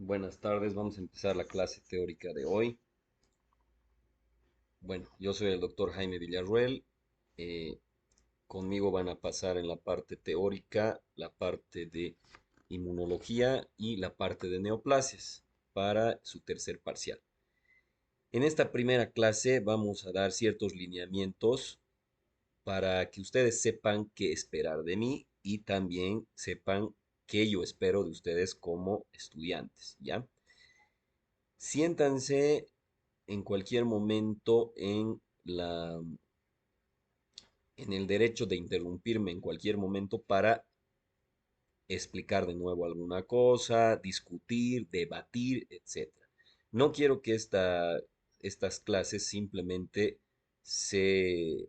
Buenas tardes, vamos a empezar la clase teórica de hoy. Bueno, yo soy el doctor Jaime Villarruel. eh, Conmigo van a pasar en la parte teórica, la parte de inmunología y la parte de neoplasias para su tercer parcial. En esta primera clase vamos a dar ciertos lineamientos para que ustedes sepan qué esperar de mí y también sepan qué yo espero de ustedes como estudiantes, ¿ya? Siéntanse en cualquier momento en el derecho de interrumpirme en cualquier momento para explicar de nuevo alguna cosa, discutir, debatir, etcétera. No quiero que estas clases simplemente se,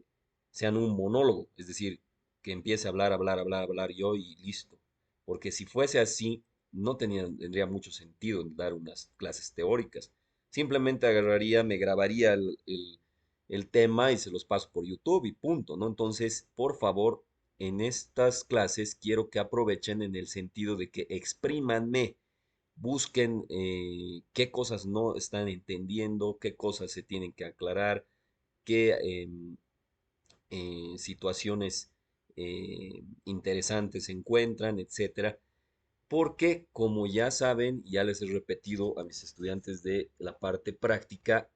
sean un monólogo, es decir, que empiece a hablar, hablar, hablar, hablar yo y listo. Porque si fuese así, no tendría mucho sentido dar unas clases teóricas. Simplemente agarraría, me grabaría el tema y se los paso por YouTube y punto, ¿no? Entonces, por favor, en estas clases quiero que aprovechen en el sentido de que exprímanme, busquen qué cosas no están entendiendo, qué cosas se tienen que aclarar, qué situaciones interesantes se encuentran, etcétera. Porque, como ya saben, ya les he repetido a mis estudiantes de la parte práctica,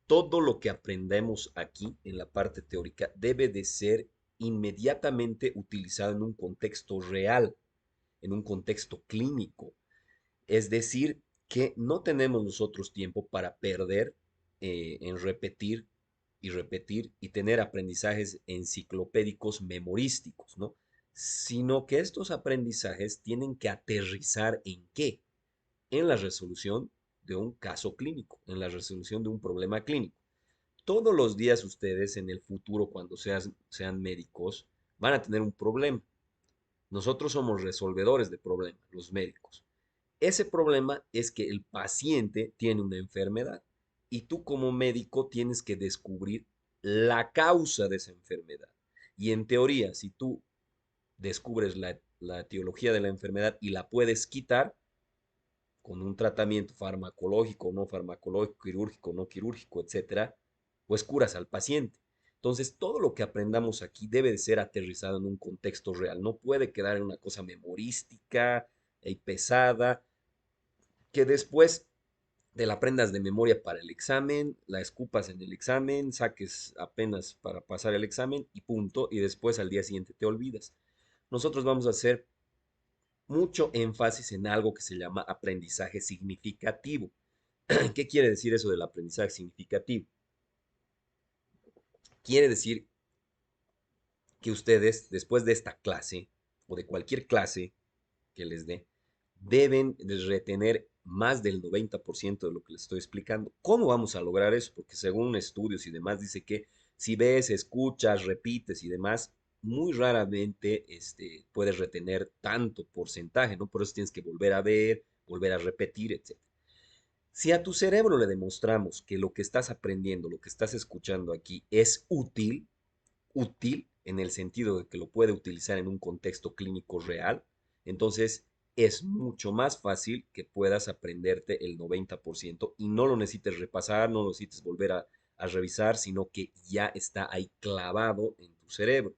todo lo que aprendemos aquí en la parte teórica debe de ser inmediatamente utilizado en un contexto real, en un contexto clínico. Es decir, que no tenemos nosotros tiempo para perder en repetir y repetir y tener aprendizajes enciclopédicos memorísticos, ¿no? Sino que estos aprendizajes tienen que aterrizar en qué? En la resolución de un caso clínico, en la resolución de un problema clínico. Todos los días ustedes en el futuro, cuando sean médicos, van a tener un problema. Nosotros somos resolvedores de problemas, los médicos. Ese problema es que el paciente tiene una enfermedad y tú como médico tienes que descubrir la causa de esa enfermedad. Y en teoría, si tú descubres la etiología de la enfermedad y la puedes quitar con un tratamiento farmacológico, no farmacológico, quirúrgico, no quirúrgico, etcétera, pues curas al paciente. Entonces, todo lo que aprendamos aquí debe de ser aterrizado en un contexto real. No puede quedar en una cosa memorística y pesada, que después te la aprendas de memoria para el examen, la escupas en el examen, saques apenas para pasar el examen y punto, y después al día siguiente te olvidas. Nosotros vamos a hacer mucho énfasis en algo que se llama aprendizaje significativo. ¿Qué quiere decir eso del aprendizaje significativo? Quiere decir que ustedes, después de esta clase o de cualquier clase que les dé, deben de retener más del 90% de lo que les estoy explicando. ¿Cómo vamos a lograr eso? Porque según estudios y demás dice que si ves, escuchas, repites y demás, muy raramente puedes retener tanto porcentaje, ¿no? Por eso tienes que volver a ver, volver a repetir, etc. Si a tu cerebro le demostramos que lo que estás aprendiendo, lo que estás escuchando aquí es útil, útil en el sentido de que lo puede utilizar en un contexto clínico real, entonces es mucho más fácil que puedas aprenderte el 90% y no lo necesites repasar, no lo necesites volver a revisar, sino que ya está ahí clavado en tu cerebro.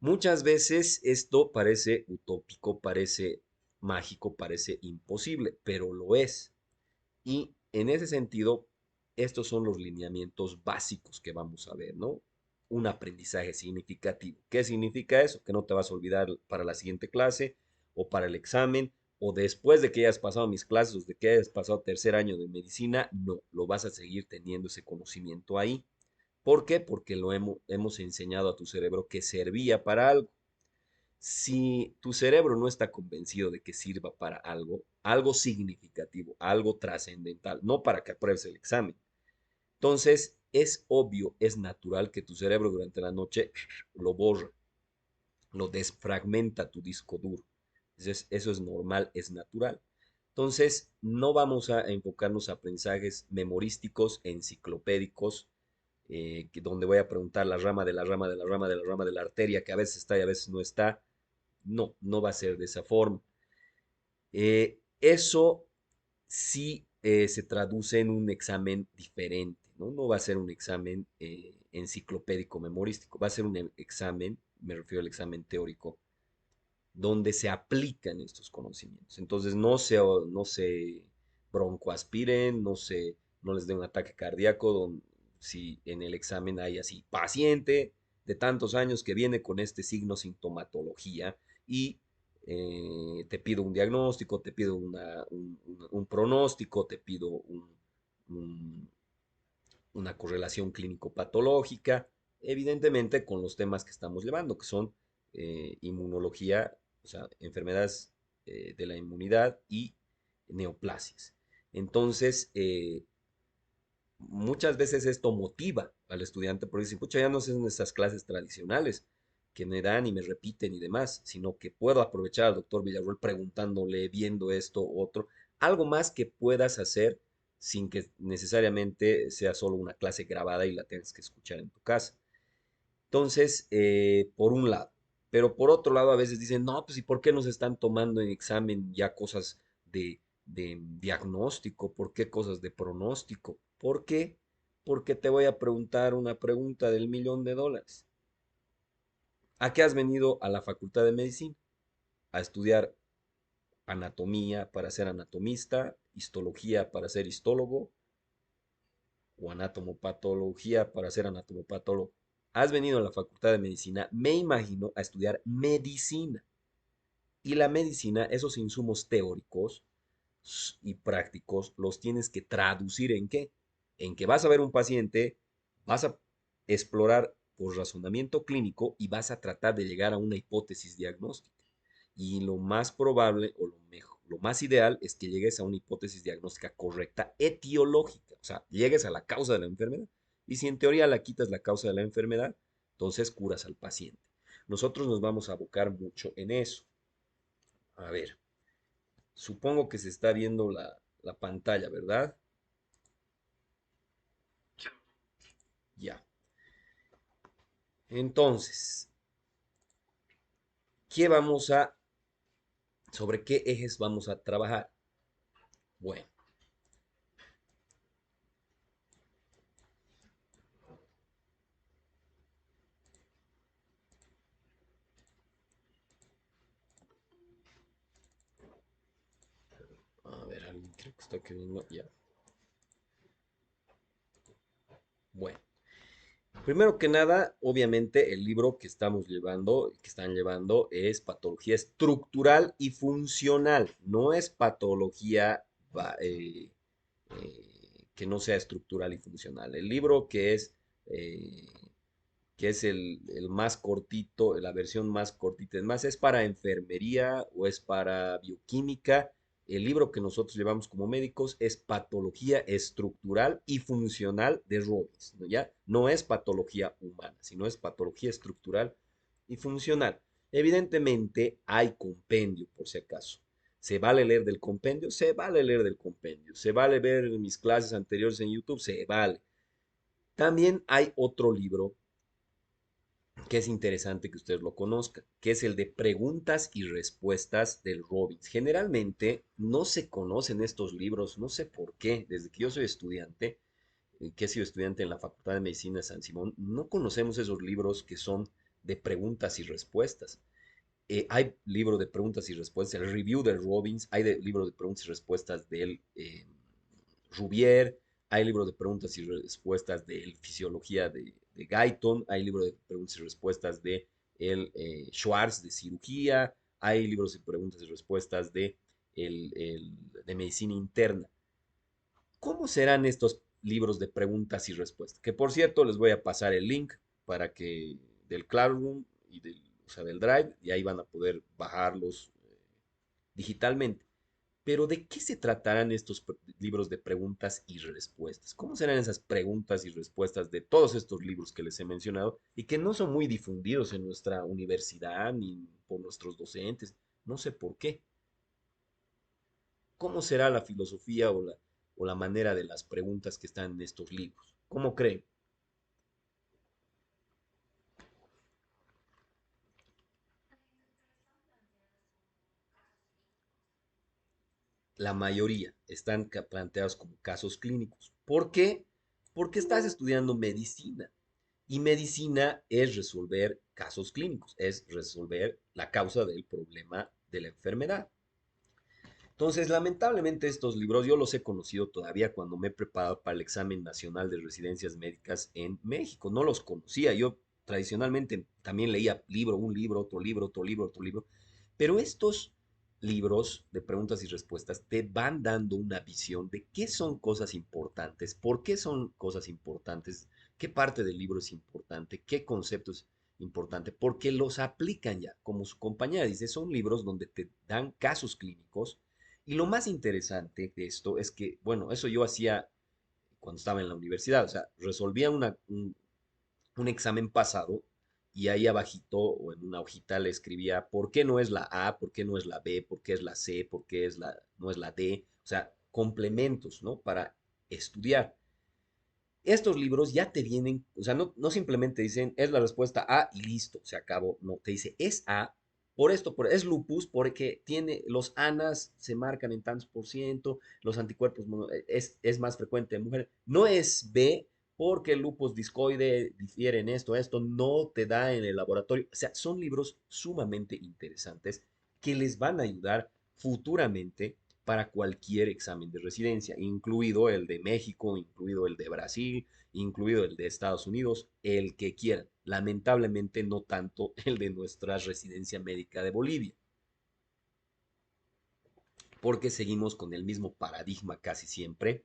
Muchas veces esto parece utópico, parece mágico, parece imposible, pero lo es. Y en ese sentido, estos son los lineamientos básicos que vamos a ver, ¿no? Un aprendizaje significativo. ¿Qué significa eso? Que no te vas a olvidar para la siguiente clase o para el examen o después de que hayas pasado mis clases o de que hayas pasado tercer año de medicina, no, lo vas a seguir teniendo ese conocimiento ahí. ¿Por qué? Porque hemos enseñado a tu cerebro que servía para algo. Si tu cerebro no está convencido de que sirva para algo, algo significativo, algo trascendental, no para que apruebes el examen, entonces es obvio, es natural que tu cerebro durante la noche lo borra, lo desfragmenta tu disco duro. Entonces, eso es normal, es natural. Entonces, no vamos a enfocarnos a aprendizajes memorísticos, enciclopédicos, donde voy a preguntar la rama de la rama de la rama de la rama de la arteria, que a veces está y a veces no está. No, no va a ser de esa forma. Eso sí se traduce en un examen diferente, ¿no? No va a ser un examen enciclopédico memorístico, va a ser un examen, me refiero al examen teórico, donde se aplican estos conocimientos. Entonces, no se broncoaspiren, no les dé un ataque cardíaco, si en el examen hay así, paciente de tantos años que viene con este signo sintomatología y te pido un diagnóstico, te pido un pronóstico, te pido un- una correlación clínico-patológica, evidentemente con los temas que estamos llevando, que son inmunología, o sea, enfermedades de la inmunidad y neoplasias. Entonces, muchas veces esto motiva al estudiante porque dice, pucha, ya no son esas clases tradicionales que me dan y me repiten y demás, sino que puedo aprovechar al doctor Villarroel preguntándole, viendo esto, otro, algo más que puedas hacer sin que necesariamente sea solo una clase grabada y la tengas que escuchar en tu casa. Entonces, por un lado, pero por otro lado a veces dicen, no, pues ¿y por qué nos están tomando en examen ya cosas de diagnóstico? ¿Por qué cosas de pronóstico? ¿Por qué? Porque te voy a preguntar una pregunta del millón de dólares. ¿A qué has venido a la Facultad de Medicina? A estudiar anatomía para ser anatomista, histología para ser histólogo o anatomopatología para ser anatomopatólogo. Has venido a la Facultad de Medicina, me imagino, a estudiar medicina. Y la medicina, esos insumos teóricos y prácticos, los tienes que traducir en qué? En que vas a ver un paciente, vas a explorar por razonamiento clínico y vas a tratar de llegar a una hipótesis diagnóstica. Y lo más probable o lo mejor, lo más ideal es que llegues a una hipótesis diagnóstica correcta etiológica, o sea, llegues a la causa de la enfermedad. Y si en teoría la quitas la causa de la enfermedad, entonces curas al paciente. Nosotros nos vamos a abocar mucho en eso. A ver, supongo que se está viendo la pantalla, ¿verdad? Ya. Entonces, sobre qué ejes vamos a trabajar? Bueno, a ver, alguien creo que está queriendo, ya. Bueno, primero que nada, obviamente el libro que estamos llevando, que están llevando, es patología estructural y funcional. No es patología que no sea estructural y funcional. El libro eh, que es el más cortito, la versión más cortita, es más, es para enfermería o es para bioquímica. El libro que nosotros llevamos como médicos es Patología Estructural y Funcional de Robbins, ¿no? ¿Ya? No es patología humana, sino es patología estructural y funcional. Evidentemente hay compendio, por si acaso. ¿Se vale leer del compendio? Se vale leer del compendio. ¿Se vale ver mis clases anteriores en YouTube? Se vale. También hay otro libro que es interesante que ustedes lo conozcan, que es el de preguntas y respuestas del Robbins. Generalmente no se conocen estos libros, no sé por qué, desde que yo soy estudiante, que he sido estudiante en la Facultad de Medicina de San Simón, no conocemos esos libros que son de preguntas y respuestas. Hay libro de preguntas y respuestas, el review del Robbins, hay libro de preguntas y respuestas del Rubier, hay libro de preguntas y respuestas de Fisiología de Guyton, hay libro de preguntas y respuestas de Schwartz de Cirugía, hay libros de preguntas y respuestas de Medicina Interna. ¿Cómo serán estos libros de preguntas y respuestas? Que por cierto, les voy a pasar el link para que del Classroom y o sea, del Drive, y ahí van a poder bajarlos digitalmente. Pero ¿de qué se tratarán estos libros de preguntas y respuestas? ¿Cómo serán esas preguntas y respuestas de todos estos libros que les he mencionado y que no son muy difundidos en nuestra universidad ni por nuestros docentes? No sé por qué. ¿Cómo será la filosofía o la manera de las preguntas que están en estos libros? ¿Cómo creen? la mayoría están planteados como casos clínicos. ¿Por qué? Porque estás estudiando medicina. Y medicina es resolver casos clínicos, es resolver la causa del problema de la enfermedad. Entonces, lamentablemente estos libros yo los he conocido todavía cuando me he preparado para el examen nacional de residencias médicas en México. No los conocía. Yo tradicionalmente también leía libro, un libro, otro libro, otro libro, otro libro. Pero estos libros de preguntas y respuestas te van dando una visión de qué son cosas importantes, por qué son cosas importantes, qué parte del libro es importante, qué concepto es importante, porque los aplican ya. Como su compañera dice, son libros donde te dan casos clínicos y lo más interesante de esto es que, bueno, eso yo hacía cuando estaba en la universidad, o sea, resolvía un examen pasado y ahí abajito o en una hojita le escribía por qué no es la A, por qué no es la B, por qué es la C, por qué no es la D, o sea, complementos, ¿no? Para estudiar. Estos libros ya te vienen, o sea, no simplemente dicen es la respuesta A y listo, se acabó. No, te dice es A por esto, es lupus porque tiene los ANAS se marcan en tantos por ciento, los anticuerpos es más frecuente en mujeres. No es B porque el lupus discoide difiere en esto no te da en el laboratorio. O sea, son libros sumamente interesantes que les van a ayudar futuramente para cualquier examen de residencia, incluido el de México, incluido el de Brasil, incluido el de Estados Unidos, el que quieran. Lamentablemente no tanto el de nuestra residencia médica de Bolivia, porque seguimos con el mismo paradigma casi siempre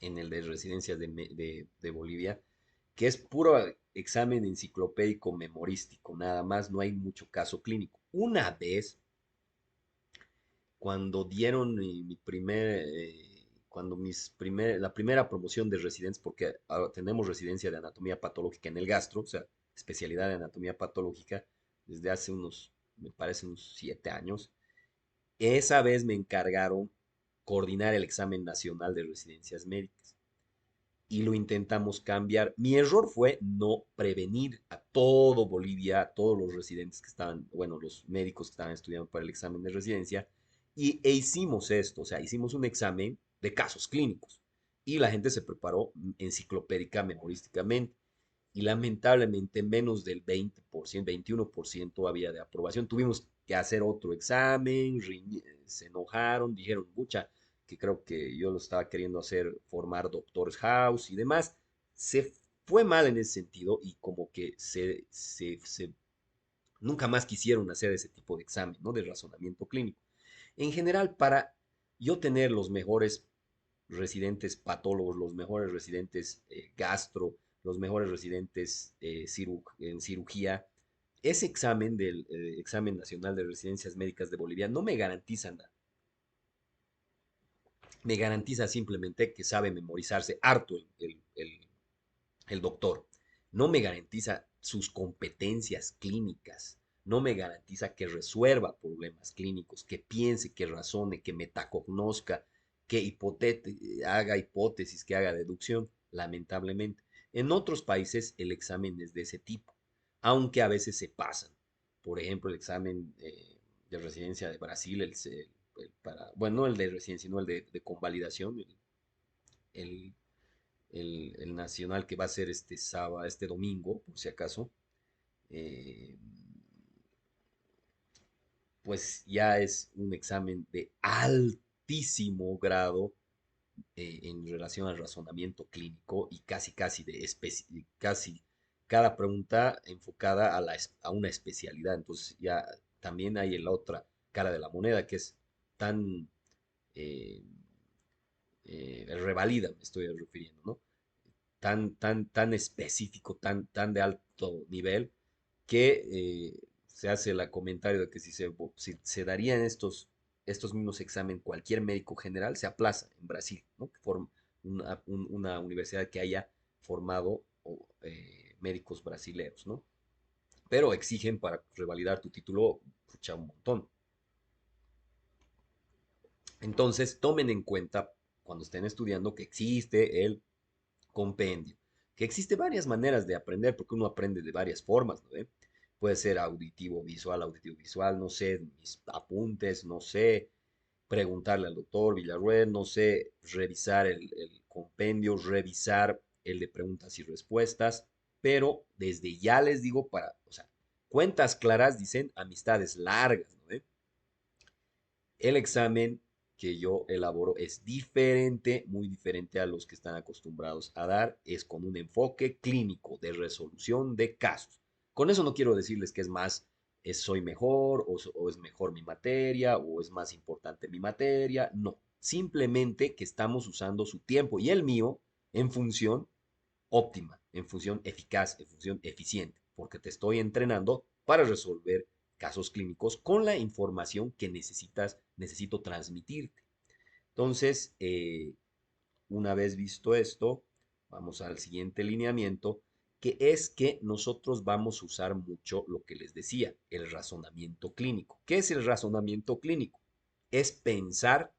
en el de residencias de Bolivia, que es puro examen enciclopédico memorístico, nada más, no hay mucho caso clínico. Una vez cuando dieron cuando la primera promoción de residentes, porque ahora tenemos residencia de anatomía patológica en el gastro, o sea, especialidad de anatomía patológica, desde hace me parece unos 7 años. Esa vez me encargaron coordinar el examen nacional de residencias médicas y lo intentamos cambiar. Mi error fue no prevenir a todo Bolivia, a todos los residentes que estaban, bueno, los médicos que estaban estudiando para el examen de residencia, e hicimos esto, o sea, hicimos un examen de casos clínicos y la gente se preparó enciclopédica, memorísticamente. Y lamentablemente menos del 20%, 21% había de aprobación. Tuvimos que hacer otro examen, se enojaron, dijeron, mucha, que creo que yo lo estaba queriendo hacer, formar doctores house y demás. Se fue mal en ese sentido y como que nunca más quisieron hacer ese tipo de examen, ¿no? De razonamiento clínico. En general, para yo tener los mejores residentes patólogos, los mejores residentes gastro, los mejores residentes en cirugía, ese examen del examen nacional de residencias médicas de Bolivia no me garantiza nada. Me garantiza simplemente que sabe memorizarse harto el doctor. No me garantiza sus competencias clínicas. No me garantiza que resuelva problemas clínicos, que piense, que razone, que metaconozca, que haga hipótesis, que haga deducción, lamentablemente. En otros países el examen es de ese tipo, aunque a veces se pasan. Por ejemplo, el examen de residencia de Brasil, bueno, no el de residencia, sino el de convalidación, el el nacional que va a ser este sábado, este domingo, por si acaso, eh, pues ya es un examen de altísimo grado en relación al razonamiento clínico y casi casi cada pregunta enfocada a una especialidad. Entonces ya también hay la otra cara de la moneda que es tan eh, revalida, me estoy refiriendo, ¿no? Tan específico, tan de alto nivel, que se hace el comentario de que si se darían estos mismos exámenes cualquier médico general, se aplaza en Brasil, ¿no? Que forma una universidad que haya formado médicos brasileños, ¿no? Pero exigen para revalidar tu título, pucha, un montón. Entonces, tomen en cuenta cuando estén estudiando que existe el compendio, que existe varias maneras de aprender, porque uno aprende de varias formas, ¿no? Puede ser auditivo, visual, no sé, mis apuntes, no sé, preguntarle al doctor Villarruel, no sé, revisar el compendio, revisar el de preguntas y respuestas, pero desde ya les digo o sea, cuentas claras dicen amistades largas, ¿no? El examen que yo elaboro es diferente, muy diferente a los que están acostumbrados a dar, es con un enfoque clínico de resolución de casos. Con eso no quiero decirles que es más, soy mejor o es mejor mi materia o es más importante mi materia, no, simplemente que estamos usando su tiempo y el mío en función óptima, en función eficaz, en función eficiente, porque te estoy entrenando para resolver casos clínicos con la información que necesito transmitirte. Entonces, una vez visto esto, vamos al siguiente lineamiento, que es que nosotros vamos a usar mucho lo que les decía, el razonamiento clínico. ¿Qué es el razonamiento clínico? Es pensar,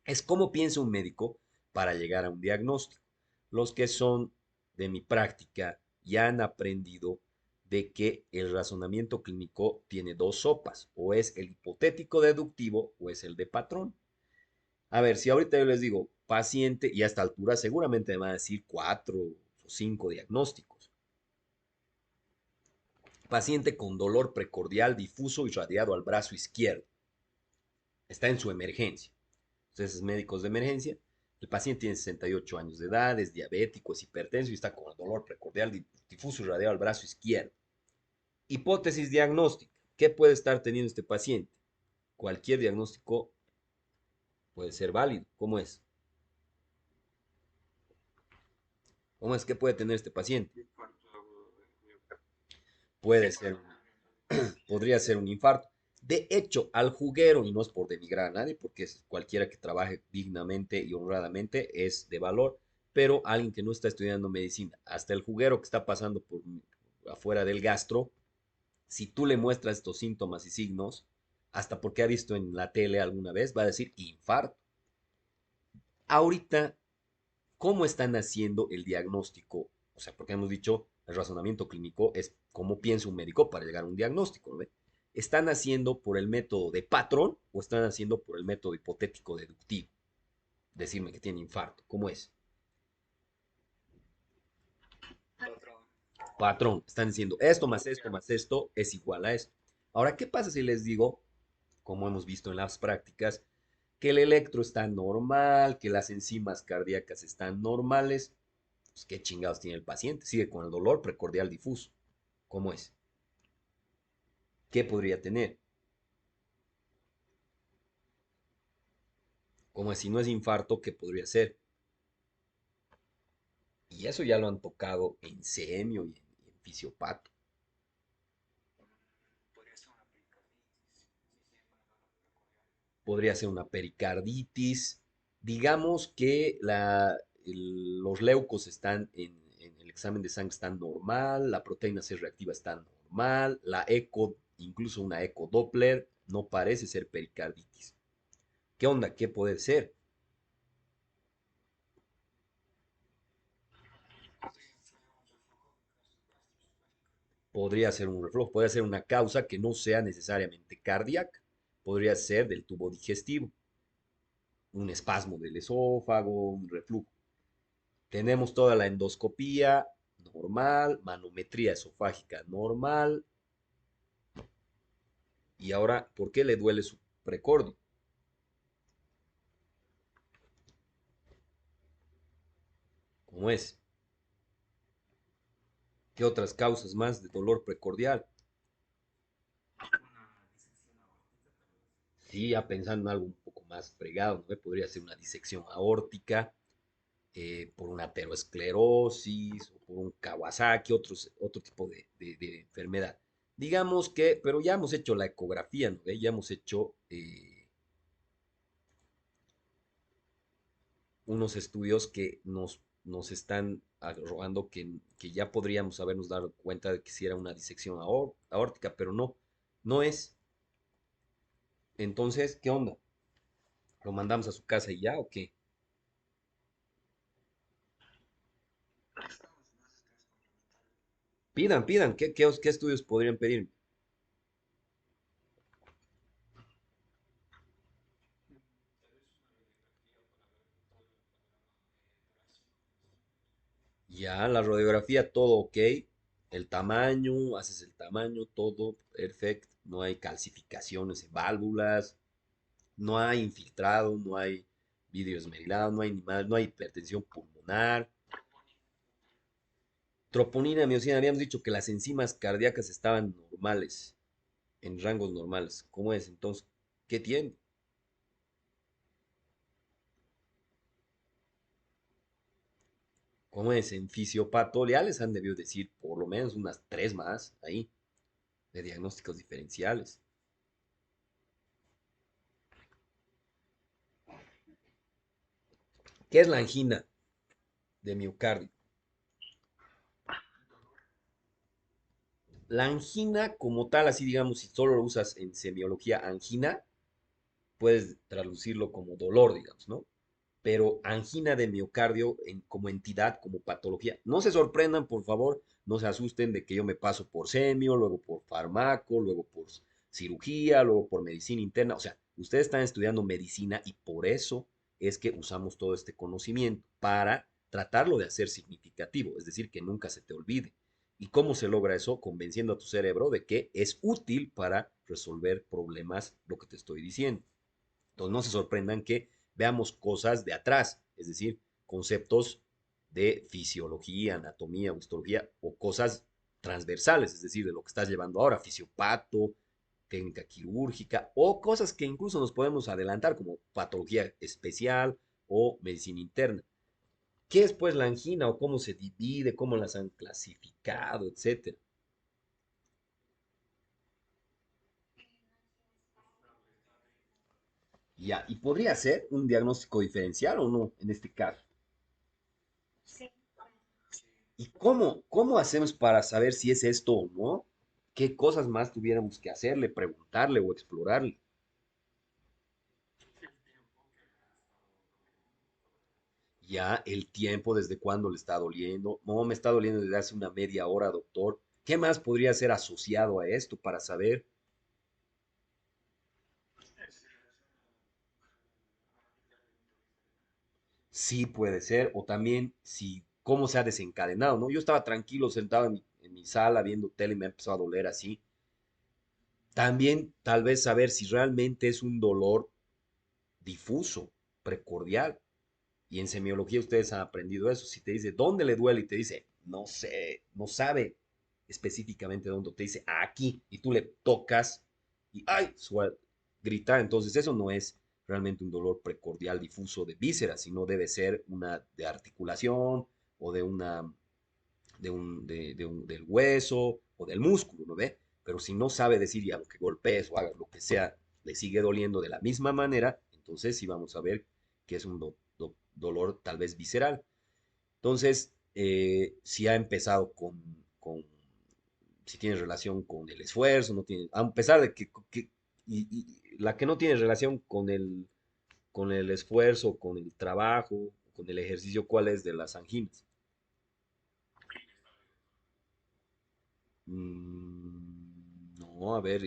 es cómo piensa un médico para llegar a un diagnóstico. Los que son de mi práctica ya han aprendido de que el razonamiento clínico tiene dos sopas, o es el hipotético deductivo o es el de patrón. A ver, si ahorita yo les digo paciente y a esta altura seguramente me van a decir cuatro o cinco diagnósticos. Paciente con dolor precordial difuso y radiado al brazo izquierdo. Está en su emergencia. Entonces, médicos de emergencia. El paciente tiene 68 años de edad, es diabético, es hipertenso y está con dolor precordial difuso y radiado al brazo izquierdo. Hipótesis diagnóstica. ¿Qué puede estar teniendo este paciente? Cualquier diagnóstico puede ser válido. ¿Cómo es? ¿Cómo es que puede tener este paciente? Puede ser, podría ser un infarto. De hecho, al juguero, y no es por denigrar a nadie, porque es cualquiera que trabaje dignamente y honradamente es de valor, pero alguien que no está estudiando medicina, hasta el juguero que está pasando por afuera del gastro, si tú le muestras estos síntomas y signos, hasta porque ha visto en la tele alguna vez, va a decir infarto. Ahorita, ¿cómo están haciendo el diagnóstico? O sea, porque hemos dicho, el razonamiento clínico es cómo piensa un médico para llegar a un diagnóstico, ¿no? ¿Están haciendo por el método de patrón o están haciendo por el método hipotético deductivo? Decirme que tiene infarto, ¿cómo es? Patrón, están diciendo esto más esto es igual a esto. Ahora, ¿qué pasa si les digo, como hemos visto en las prácticas, que el electro está normal, que las enzimas cardíacas están normales? Pues, ¿qué chingados tiene el paciente? Sigue con el dolor precordial difuso. ¿Cómo es? ¿Qué podría tener? ¿Cómo es? Si no es infarto, ¿qué podría ser? Y eso ya lo han tocado en semio y en fisiopato. Podría ser una pericarditis. Digamos que los leucos están en el examen de sangre están normal, la proteína C reactiva está normal, la eco, incluso una eco Doppler, no parece ser pericarditis. ¿Qué onda? ¿Qué puede ser? Podría ser un reflujo, podría ser una causa que no sea necesariamente cardíaca, podría ser del tubo digestivo, un espasmo del esófago, un reflujo. Tenemos toda la endoscopía normal, manometría esofágica normal. Y ahora, ¿por qué le duele su precordio? ¿Cómo es? ¿Qué otras causas más de dolor precordial? Sí, ya pensando en algo un poco más fregado, ¿no? Podría ser una disección aórtica, por una aterosclerosis o por un Kawasaki, otro tipo de enfermedad. Digamos que, pero ya hemos hecho la ecografía, ¿no? Ya hemos hecho unos estudios que nos están arrojando que ya podríamos habernos dado cuenta de que si era una disección aórtica, pero no, no es. Entonces, ¿qué onda? ¿Lo mandamos a su casa y ya o qué? Pidan, ¿qué estudios podrían pedir? Ya, la radiografía, todo ok. El tamaño, haces el tamaño, todo perfecto. No hay calcificaciones en válvulas, no hay infiltrado, no hay vidrio esmerilado, no hay ni más, no hay hipertensión pulmonar. Troponina, miocina, habíamos dicho que las enzimas cardíacas estaban normales, en rangos normales. ¿Cómo es entonces? ¿Qué tiene? ¿Cómo es? En fisiopato ya les han debido decir por lo menos unas tres más ahí de diagnósticos diferenciales. ¿Qué es la angina de miocardio? La angina como tal, así digamos, si solo lo usas en semiología angina, puedes traducirlo como dolor, digamos, ¿no? Pero angina de miocardio como entidad, como patología. No se sorprendan, por favor, no se asusten de que yo me paso por semio, luego por farmaco, luego por cirugía, luego por medicina interna. O sea, ustedes están estudiando medicina y por eso es que usamos todo este conocimiento para tratarlo de hacer significativo, es decir, que nunca se te olvide. ¿Y cómo se logra eso? Convenciendo a tu cerebro de que es útil para resolver problemas, lo que te estoy diciendo. Entonces no se sorprendan que veamos cosas de atrás, es decir, conceptos de fisiología, anatomía, histología o cosas transversales, es decir, de lo que estás llevando ahora, fisiopato, técnica quirúrgica o cosas que incluso nos podemos adelantar como patología especial o medicina interna. ¿Qué es pues la angina o cómo se divide, cómo las han clasificado, etcétera? Ya, y podría ser un diagnóstico diferencial o no en este caso. ¿Y cómo hacemos para saber si es esto o no? ¿Qué cosas más tuviéramos que hacerle, preguntarle o explorarle? Ya el tiempo, desde cuándo le está doliendo. No, me está doliendo desde hace una media hora, doctor. ¿Qué más podría ser asociado a esto para saber si puede ser o también si cómo se ha desencadenado, ¿no? Yo estaba tranquilo sentado en mi sala viendo tele y me ha empezado a doler así. También tal vez saber si realmente es un dolor difuso, precordial. Y en semiología ustedes han aprendido eso. Si te dice dónde le duele y te dice, no sé, no sabe específicamente dónde, te dice aquí y tú le tocas y ¡ay! Grita. Entonces eso no es realmente un dolor precordial difuso de vísceras, sino debe ser una de articulación o del hueso o del músculo, ¿no ve? Pero si no sabe decir y aunque golpees o hagas lo que sea, le sigue doliendo de la misma manera, entonces sí vamos a ver que es un dolor tal vez visceral. Entonces, si ha empezado si tiene relación con el esfuerzo, no tiene, a pesar de y la que no tiene relación con el esfuerzo, con el trabajo, con el ejercicio, ¿cuál es de las anginas? No, a ver,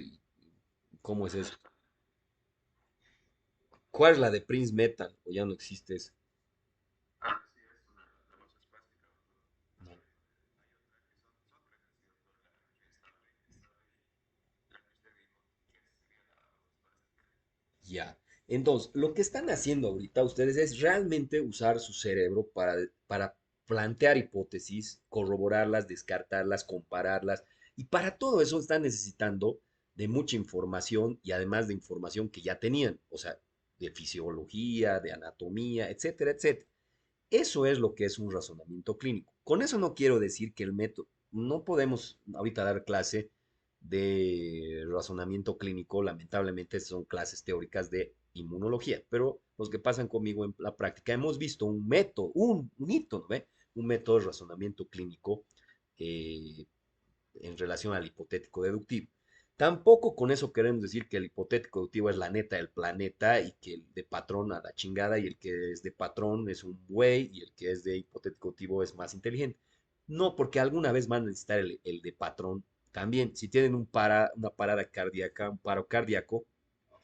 ¿cómo es eso? ¿Cuál es la de Prince Metal? O ya no existe eso. No. Ya. Entonces, lo que están haciendo ahorita ustedes es realmente usar su cerebro para plantear hipótesis, corroborarlas, descartarlas, compararlas. Y para todo eso están necesitando de mucha información y además de información que ya tenían, o sea, de fisiología, de anatomía, etcétera, etcétera. Eso es lo que es un razonamiento clínico. Con eso no quiero decir que el método, no podemos ahorita dar clase de razonamiento clínico, lamentablemente son clases teóricas de inmunología, pero los que pasan conmigo en la práctica hemos visto un método, un hito, ¿no ve? Un método de razonamiento clínico eh, en relación al hipotético deductivo. Tampoco con eso queremos decir que el hipotético deductivo es la neta del planeta y que el de patrón a la chingada y el que es de patrón es un buey y el que es de hipotético deductivo es más inteligente. No, porque alguna vez van a necesitar el de patrón también. Si tienen una parada cardíaca, un paro cardíaco,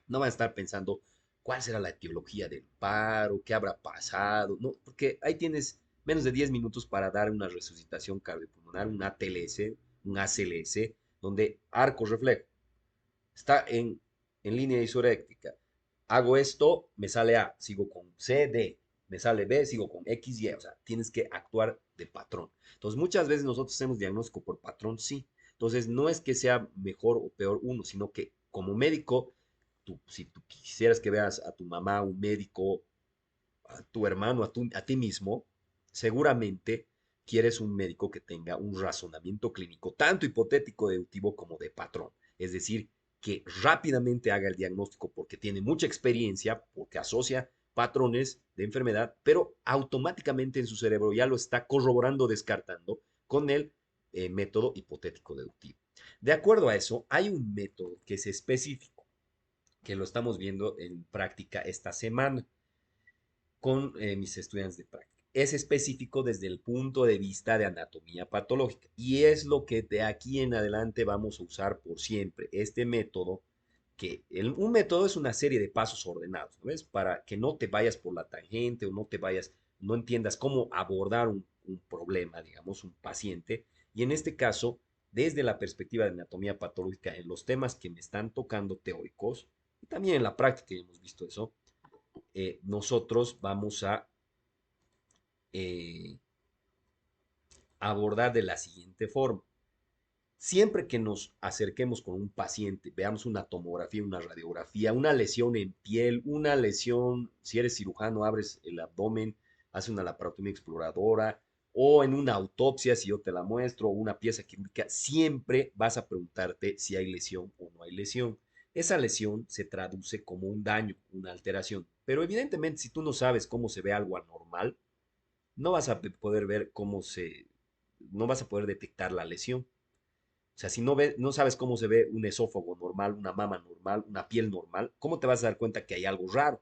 no van a estar pensando cuál será la etiología del paro, qué habrá pasado, no, porque ahí tienes menos de 10 minutos para dar una resucitación cardiopulmonar, un ATLS, un ACLS, donde arco reflejo está en línea isoréctica. Hago esto, me sale A, sigo con C, D, me sale B, sigo con X, Y. O sea, tienes que actuar de patrón. Entonces, muchas veces nosotros hacemos diagnóstico por patrón, sí. Entonces, no es que sea mejor o peor uno, sino que como médico, si tú quisieras que veas a tu mamá, un médico, a tu hermano, a ti mismo, seguramente quieres un médico que tenga un razonamiento clínico, tanto hipotético deductivo como de patrón. Es decir, que rápidamente haga el diagnóstico porque tiene mucha experiencia, porque asocia patrones de enfermedad, pero automáticamente en su cerebro ya lo está corroborando, descartando con el método hipotético deductivo. De acuerdo a eso, hay un método que es específico, que lo estamos viendo en práctica esta semana con mis estudiantes de práctica. Es específico desde el punto de vista de anatomía patológica y es lo que de aquí en adelante vamos a usar por siempre. Este método, un método es una serie de pasos ordenados, ¿no ves? Para que no te vayas por la tangente o no te vayas, no entiendas cómo abordar un problema, digamos, un paciente. Y en este caso, desde la perspectiva de anatomía patológica, en los temas que me están tocando teóricos, y también en la práctica hemos visto eso, nosotros vamos a eh, abordar de la siguiente forma. Siempre que nos acerquemos con un paciente, veamos una tomografía, una radiografía, una lesión en piel, una lesión, si eres cirujano, abres el abdomen, haces una laparotomía exploradora, o en una autopsia, si yo te la muestro, o una pieza quirúrgica, siempre vas a preguntarte si hay lesión o no hay lesión. Esa lesión se traduce como un daño, una alteración. Pero evidentemente, si tú no sabes cómo se ve algo anormal, no vas a poder ver no vas a poder detectar la lesión. O sea, si no sabes cómo se ve un esófago normal, una mama normal, una piel normal, ¿cómo te vas a dar cuenta que hay algo raro?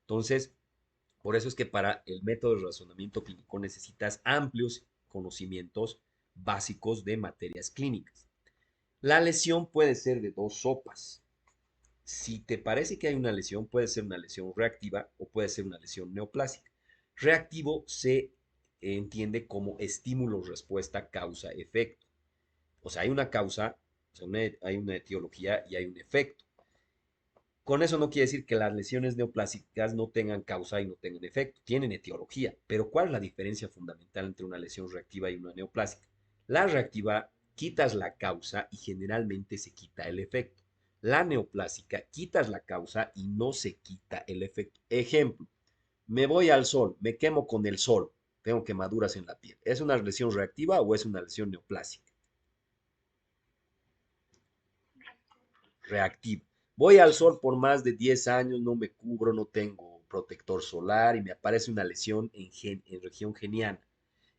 Entonces, por eso es que para el método de razonamiento clínico necesitas amplios conocimientos básicos de materias clínicas. La lesión puede ser de dos sopas. Si te parece que hay una lesión, puede ser una lesión reactiva o puede ser una lesión neoplásica. Reactivo se entiende como estímulo-respuesta causa-efecto. O sea, hay una causa, o sea, hay una etiología y hay un efecto. Con eso no quiere decir que las lesiones neoplásicas no tengan causa y no tengan efecto, tienen etiología. Pero ¿cuál es la diferencia fundamental entre una lesión reactiva y una neoplásica? La reactiva quitas la causa y generalmente se quita el efecto. La neoplásica quitas la causa y no se quita el efecto. Ejemplo, me voy al sol, me quemo con el sol, tengo quemaduras en la piel. ¿Es una lesión reactiva o es una lesión neoplásica? Reactivo. Voy al sol por más de 10 años, no me cubro, no tengo protector solar y me aparece una lesión en región geniana,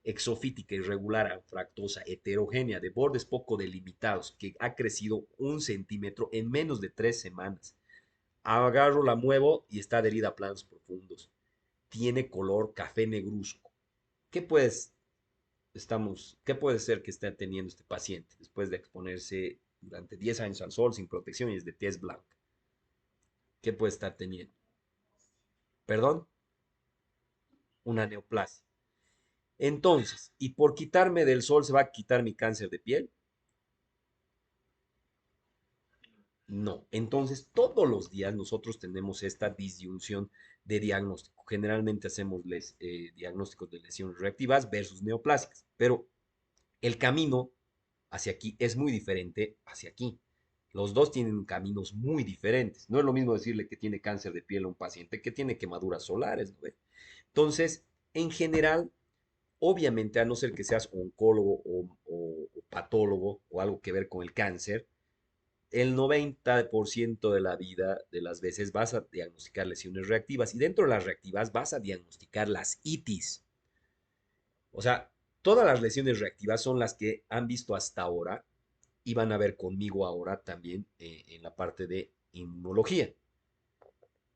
exofítica, irregular, anfractosa, heterogénea, de bordes poco delimitados, que ha crecido 1 centímetro en menos de 3 semanas. Agarro, la muevo y está adherida a planos profundos. Tiene color café negruzco. ¿Qué puedes, qué puede ser que esté teniendo este paciente después de exponerse durante 10 años al sol sin protección y es de tez blanca? ¿Qué puede estar teniendo? ¿Perdón? Una neoplasia. Entonces, ¿y por quitarme del sol se va a quitar mi cáncer de piel? No. Entonces, todos los días nosotros tenemos esta disyunción de diagnóstico. Generalmente hacemos diagnósticos de lesiones reactivas versus neoplásicas, pero el camino hacia aquí es muy diferente hacia aquí. Los dos tienen caminos muy diferentes. No es lo mismo decirle que tiene cáncer de piel a un paciente que tiene quemaduras solares, ¿no? Entonces, en general, obviamente, a no ser que seas oncólogo o patólogo o algo que ver con el cáncer, el 90% de la vida de las veces vas a diagnosticar lesiones reactivas y dentro de las reactivas vas a diagnosticar las itis. O sea, todas las lesiones reactivas son las que han visto hasta ahora y van a ver conmigo ahora también en la parte de inmunología.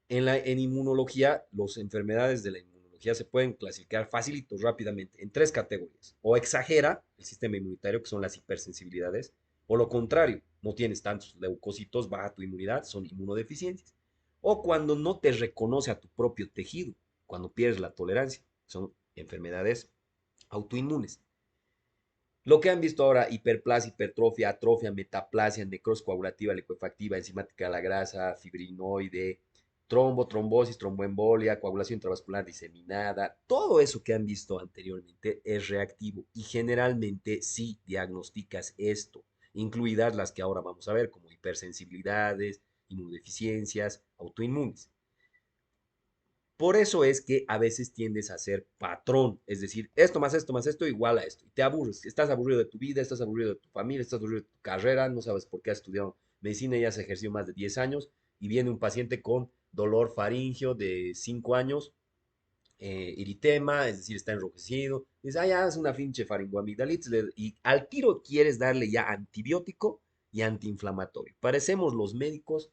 En inmunología, las enfermedades de la inmunología se pueden clasificar facilito, rápidamente, en tres categorías. O exagera el sistema inmunitario, que son las hipersensibilidades, o lo contrario, no tienes tantos leucocitos, baja tu inmunidad, son inmunodeficiencias. O cuando no te reconoce a tu propio tejido, cuando pierdes la tolerancia, son enfermedades autoinmunes. Lo que han visto ahora, hiperplasia, hipertrofia, atrofia, metaplasia, necrosis coagulativa, licuefactiva, enzimática de la grasa, fibrinoide, trombosis, tromboembolia, coagulación intravascular diseminada, todo eso que han visto anteriormente es reactivo y generalmente sí diagnosticas esto, incluidas las que ahora vamos a ver, como hipersensibilidades, inmunodeficiencias, autoinmunes. Por eso es que a veces tiendes a ser patrón, es decir, esto más esto igual a esto. Y te aburres, estás aburrido de tu vida, estás aburrido de tu familia, estás aburrido de tu carrera, no sabes por qué has estudiado medicina y has ejercido más de 10 años y viene un paciente con dolor faríngeo de 5 años, eritema, es decir, está enrojecido. Dices, ah, ya es una finche faringoamigdalitis y al tiro quieres darle ya antibiótico y antiinflamatorio. Parecemos los médicos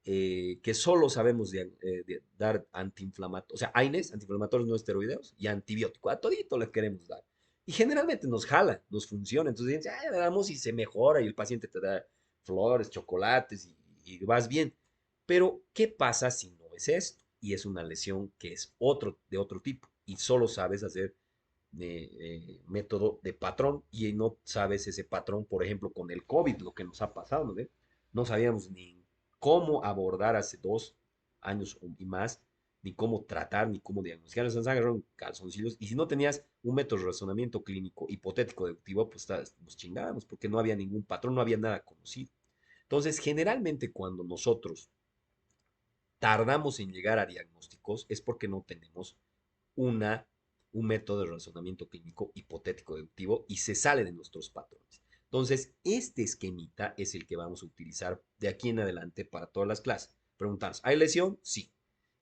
que solo sabemos de dar antiinflamatorios, o sea, AINES, antiinflamatorios no esteroideos, y antibiótico. A todito les queremos dar. Y generalmente nos jala, nos funciona. Entonces dicen, ah, le damos y se mejora y el paciente te da flores, chocolates y vas bien. Pero, ¿qué pasa si no es esto? Y es una lesión que es de otro tipo y solo sabes hacer método de patrón y no sabes ese patrón, por ejemplo, con el COVID, lo que nos ha pasado, ¿no? No sabíamos ni cómo abordar hace 2 años y más, ni cómo tratar, ni cómo diagnosticar. Nos agarraron calzoncillos. Y si no tenías un método de razonamiento clínico hipotético deductivo, pues nos chingábamos porque no había ningún patrón, no había nada conocido. Entonces, generalmente cuando nosotros tardamos en llegar a diagnósticos es porque no tenemos una, un método de razonamiento clínico hipotético deductivo y se sale de nuestros patrones. Entonces, este esquemita es el que vamos a utilizar de aquí en adelante para todas las clases. Preguntarnos, ¿hay lesión? Sí.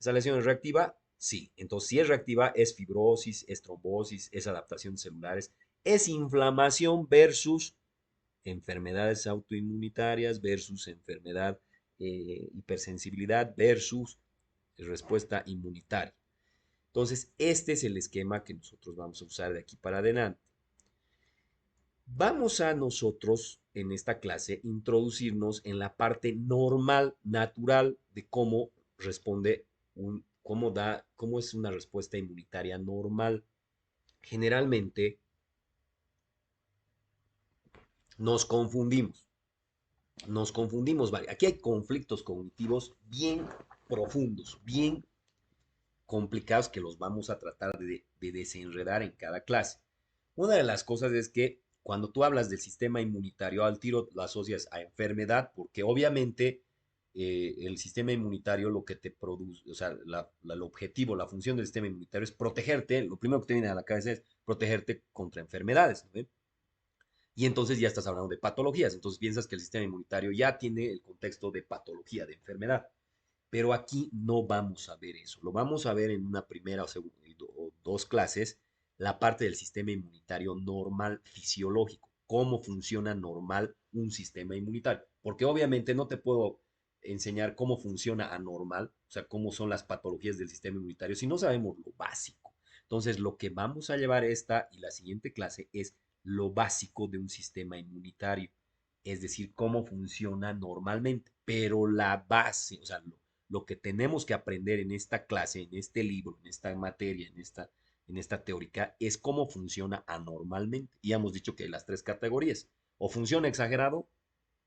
¿Esa lesión es reactiva? Sí. Entonces, si es reactiva, es fibrosis, es trombosis, es adaptaciones celulares, es inflamación versus enfermedades autoinmunitarias versus enfermedad, hipersensibilidad versus respuesta inmunitaria. Entonces, este es el esquema que nosotros vamos a usar de aquí para adelante. Vamos a nosotros en esta clase introducirnos en la parte normal, natural de cómo responde cómo es una respuesta inmunitaria normal. Generalmente nos confundimos. Nos confundimos, ¿vale? Aquí hay conflictos cognitivos bien profundos, bien complicados que los vamos a tratar de desenredar en cada clase. Una de las cosas es que cuando tú hablas del sistema inmunitario, al tiro lo asocias a enfermedad, porque obviamente el sistema inmunitario lo que te produce, o sea, el objetivo, la función del sistema inmunitario es protegerte, lo primero que te viene a la cabeza es protegerte contra enfermedades, ¿no? Y entonces ya estás hablando de patologías, entonces piensas que el sistema inmunitario ya tiene el contexto de patología, de enfermedad. Pero aquí no vamos a ver eso. Lo vamos a ver en una primera o dos clases, la parte del sistema inmunitario normal fisiológico, cómo funciona normal un sistema inmunitario. Porque obviamente no te puedo enseñar cómo funciona anormal, o sea, cómo son las patologías del sistema inmunitario, si no sabemos lo básico. Entonces, lo que vamos a llevar esta y la siguiente clase es lo básico de un sistema inmunitario, es decir, cómo funciona normalmente, pero la base, o sea, lo que tenemos que aprender en esta clase, en este libro, en esta materia, en esta teórica, es cómo funciona anormalmente. Y hemos dicho que hay las tres categorías. O funciona exagerado,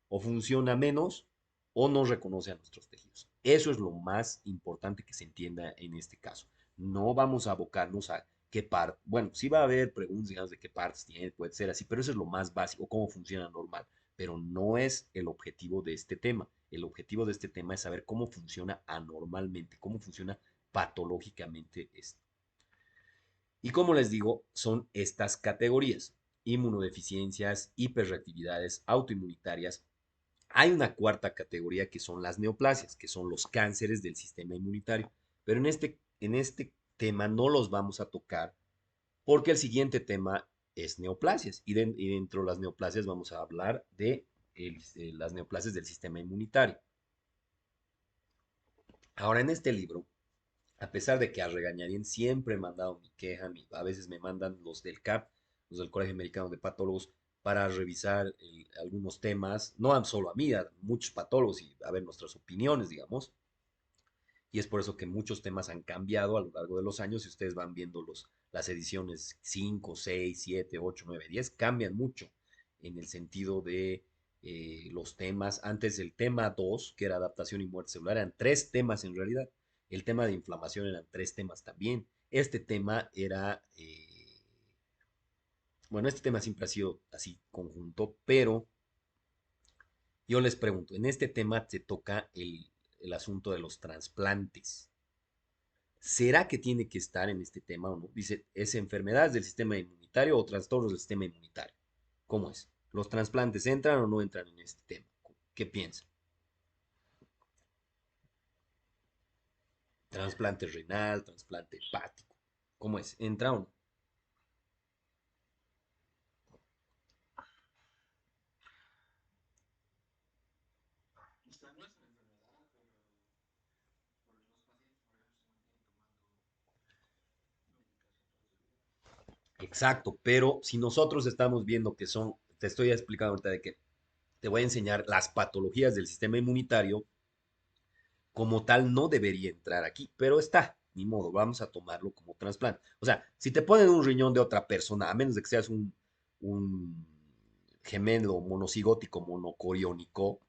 o funciona menos, o no reconoce a nuestros tejidos. Eso es lo más importante que se entienda en este caso. No vamos a abocarnos a qué parte. Bueno, sí va a haber preguntas, digamos, de qué partes tiene, puede ser así, pero eso es lo más básico, cómo funciona normal. Pero no es el objetivo de este tema. El objetivo de este tema es saber cómo funciona anormalmente, cómo funciona patológicamente esto. Y como les digo, son estas categorías: inmunodeficiencias, hiperreactividades, autoinmunitarias. Hay una cuarta categoría que son las neoplasias, que son los cánceres del sistema inmunitario. Pero en este tema no los vamos a tocar porque el siguiente tema es neoplasias. Y dentro de las neoplasias vamos a hablar de las neoplasias del sistema inmunitario. Ahora, en este libro, a pesar de que a regañadien siempre he mandado mi queja, a veces me mandan los del CAP, los del Colegio Americano de Patólogos, para revisar algunos temas, no solo a mí, a muchos patólogos y a ver nuestras opiniones, digamos. Y es por eso que muchos temas han cambiado a lo largo de los años. Si ustedes van viendo las ediciones 5, 6, 7, 8, 9, 10, cambian mucho en el sentido de los temas. Antes el tema 2, que era adaptación y muerte celular, eran tres temas en realidad. El tema de inflamación eran tres temas también. Este tema era, bueno, este tema siempre ha sido así conjunto, pero yo les pregunto, en este tema se toca el asunto de los trasplantes. ¿Será que tiene que estar en este tema o no? Dice, ¿es enfermedades del sistema inmunitario o trastornos del sistema inmunitario? ¿Cómo es? ¿Los trasplantes entran o no entran en este tema? ¿Qué piensan? Trasplante renal, trasplante hepático. ¿Cómo es? ¿Entra o no? Exacto, pero si nosotros estamos viendo que son, te estoy explicando ahorita de que te voy a enseñar las patologías del sistema inmunitario, como tal no debería entrar aquí, pero está, ni modo, vamos a tomarlo como trasplante. O sea, si te ponen un riñón de otra persona, a menos de que seas un gemelo monocigótico monocoriónico, o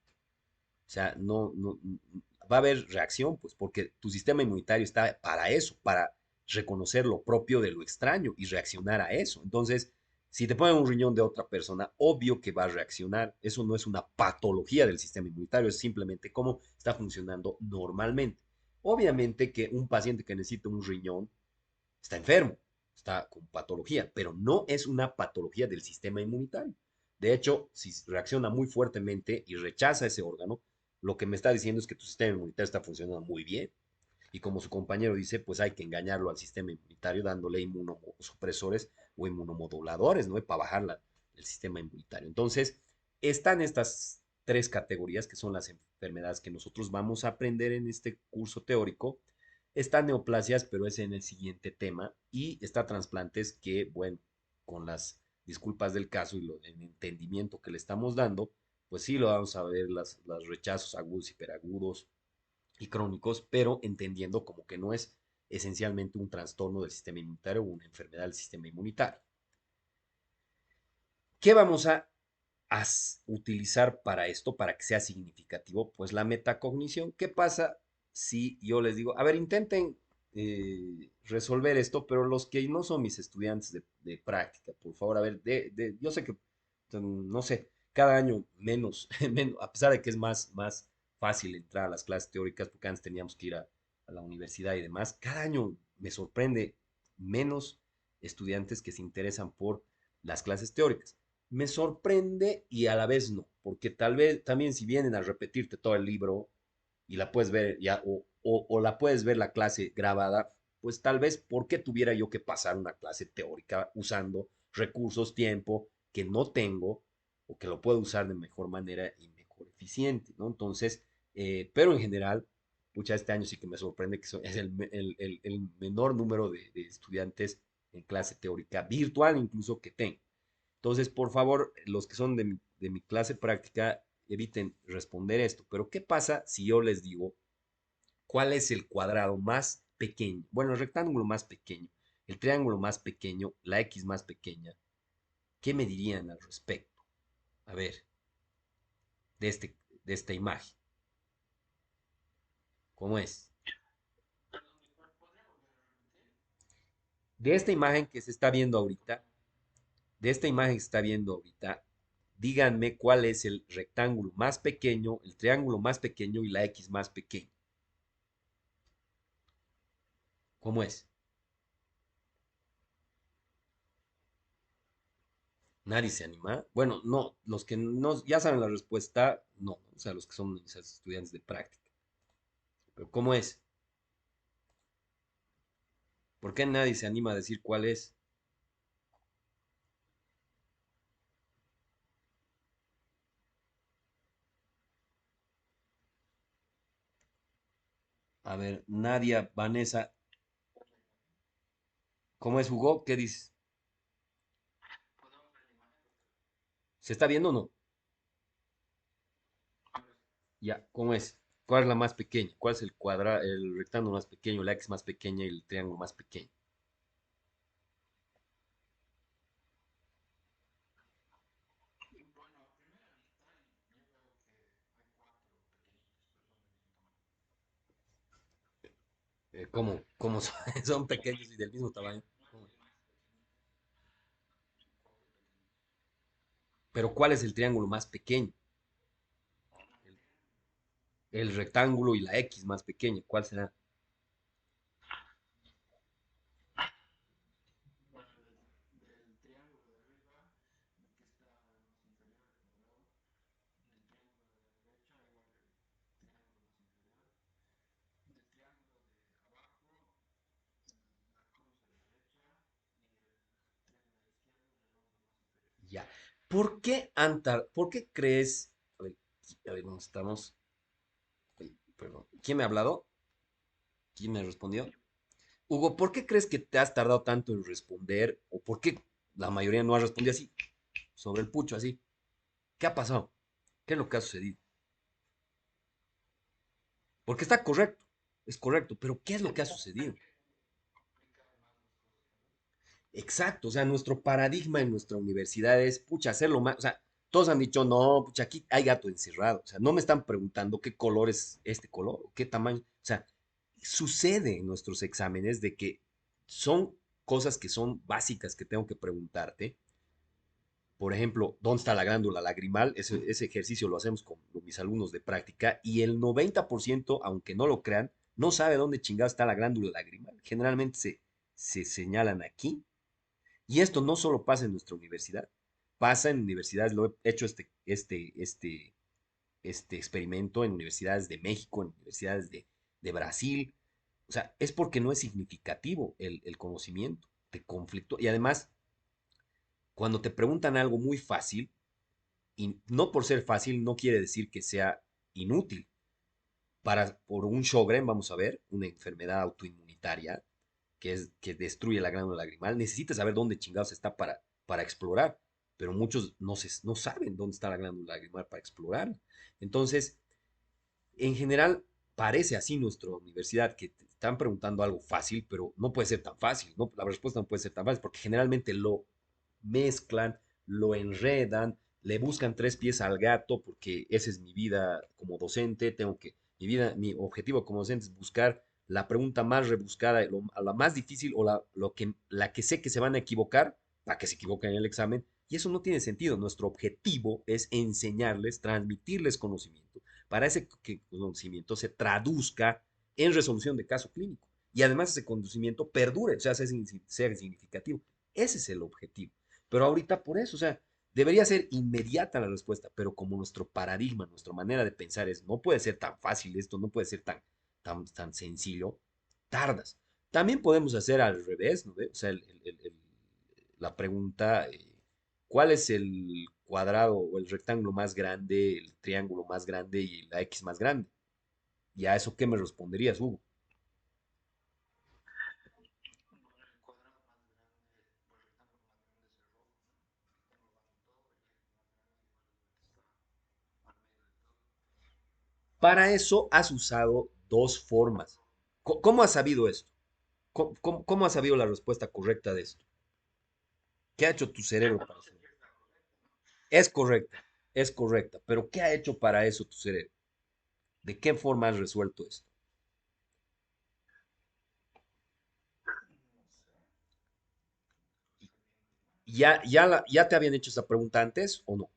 sea, va a haber reacción, pues, porque tu sistema inmunitario está para eso, para reconocer lo propio de lo extraño y reaccionar a eso. Entonces, si te ponen un riñón de otra persona, obvio que va a reaccionar. Eso no es una patología del sistema inmunitario, es simplemente cómo está funcionando normalmente. Obviamente que un paciente que necesita un riñón está enfermo, está con patología, pero no es una patología del sistema inmunitario. De hecho, si reacciona muy fuertemente y rechaza ese órgano, lo que me está diciendo es que tu sistema inmunitario está funcionando muy bien. Y como su compañero dice, pues hay que engañarlo al sistema inmunitario dándole inmunosupresores o inmunomoduladores, ¿no? Para bajar el sistema inmunitario. Entonces, están estas tres categorías que son las enfermedades que nosotros vamos a aprender en este curso teórico. Está neoplasias, pero es en el siguiente tema. Y está trasplantes que, bueno, con las disculpas del caso y el entendimiento que le estamos dando, pues sí lo vamos a ver, los rechazos agudos, hiperagudos, y crónicos, pero entendiendo como que no es esencialmente un trastorno del sistema inmunitario o una enfermedad del sistema inmunitario. ¿Qué vamos a utilizar para esto, para que sea significativo? Pues la metacognición. ¿Qué pasa si yo les digo, a ver, intenten resolver esto, pero los que no son mis estudiantes de práctica, por favor, a ver, yo sé que, no sé, cada año menos, menos, a pesar de que es más fácil entrar a las clases teóricas, porque antes teníamos que ir a la universidad y demás, cada año me sorprende menos estudiantes que se interesan por las clases teóricas. Me sorprende y a la vez no, porque tal vez también si vienen a repetirte todo el libro y la puedes ver ya, o la puedes ver la clase grabada, pues tal vez, ¿por qué tuviera yo que pasar una clase teórica usando recursos, tiempo que no tengo o que lo puedo usar de mejor manera y mejor eficiente, ¿no? Entonces, pero en general, pucha, este año sí que me sorprende que es el menor número de estudiantes en clase teórica virtual incluso que tengo. Entonces, por favor, los que son de mi clase práctica, eviten responder esto. Pero, ¿qué pasa si yo les digo cuál es el cuadrado más pequeño? Bueno, el rectángulo más pequeño, el triángulo más pequeño, la X más pequeña. ¿Qué me dirían al respecto? A ver, de esta imagen. ¿Cómo es? De esta imagen que se está viendo ahorita, de esta imagen que se está viendo ahorita, díganme cuál es el rectángulo más pequeño, el triángulo más pequeño y la X más pequeña. ¿Cómo es? Nadie se anima. Bueno, no, los que no, ya saben la respuesta, no, o sea, los que son estudiantes de práctica. Pero ¿cómo es? ¿Por qué nadie se anima a decir cuál es? A ver, Nadia, Vanessa, ¿cómo es Hugo? ¿Qué dices? ¿Se está viendo o no? Ya, ¿cómo es? ¿Cuál es la más pequeña? ¿Cuál es el rectángulo más pequeño, la X más pequeña y el triángulo más pequeño? ¿Cómo son, son pequeños y del mismo tamaño? ¿Cómo? Pero ¿cuál es el triángulo más pequeño? El rectángulo y la X más pequeña. ¿Cuál será? Ya. ¿Por qué crees? A ver, ¿dónde estamos? Ay, perdón. ¿Quién me ha hablado? ¿Quién me respondió? Hugo, ¿por qué crees que te has tardado tanto en responder? ¿O por qué la mayoría no ha respondido así, sobre el pucho, así? ¿Qué ha pasado? ¿Qué es lo que ha sucedido? Porque está correcto, es correcto, pero ¿qué es lo que ha sucedido? Exacto, o sea, nuestro paradigma en nuestra universidad es, pucha, hacerlo más, o sea, todos han dicho, no, pucha, aquí hay gato encerrado, o sea, no me están preguntando qué color es este color, o qué tamaño, o sea, sucede en nuestros exámenes de que son cosas que son básicas que tengo que preguntarte. Por ejemplo, ¿dónde está la glándula lagrimal? Ese ejercicio lo hacemos con mis alumnos de práctica y el 90%, aunque no lo crean, no sabe dónde chingada está la glándula lagrimal. Generalmente se señalan aquí y esto no solo pasa en nuestra universidad, pasa en universidades, lo he hecho este experimento en universidades de México, en universidades de Brasil. O sea, es porque no es significativo el conocimiento de conflicto. Y además, cuando te preguntan algo muy fácil, y no por ser fácil, no quiere decir que sea inútil. Por un Sjögren, vamos a ver, una enfermedad autoinmunitaria que destruye la glándula lagrimal, necesitas saber dónde chingados está para explorar, pero muchos no saben dónde está la glándula lagrimal para explorar. Entonces, en general, parece así nuestra universidad, que te están preguntando algo fácil, pero no puede ser tan fácil, ¿no? La respuesta no puede ser tan fácil, porque generalmente lo mezclan, lo enredan, le buscan tres pies al gato, porque esa es mi vida como docente, mi objetivo como docente es buscar la pregunta más rebuscada, la más difícil o la que sé que se van a equivocar, para que se equivoquen en el examen, y eso no tiene sentido. Nuestro objetivo es enseñarles, transmitirles conocimiento, para ese conocimiento se traduzca en resolución de caso clínico. Y además ese conocimiento perdure, o sea, sea significativo. Ese es el objetivo. Pero ahorita por eso, o sea, debería ser inmediata la respuesta, pero como nuestro paradigma, nuestra manera de pensar es, no puede ser tan fácil esto, no puede ser tan sencillo, tardas. También podemos hacer al revés, ¿no? O sea, la pregunta, ¿cuál es el cuadrado o el rectángulo más grande, el triángulo más grande y la X más grande? ¿Y a eso qué me responderías, Hugo? Para eso has usado dos formas. ¿Cómo has sabido esto? ¿Cómo has sabido la respuesta correcta de esto? ¿Qué ha hecho tu cerebro para eso? Es correcta, pero ¿qué ha hecho para eso tu cerebro? ¿De qué forma has resuelto esto? ¿Ya te habían hecho esa pregunta antes o no?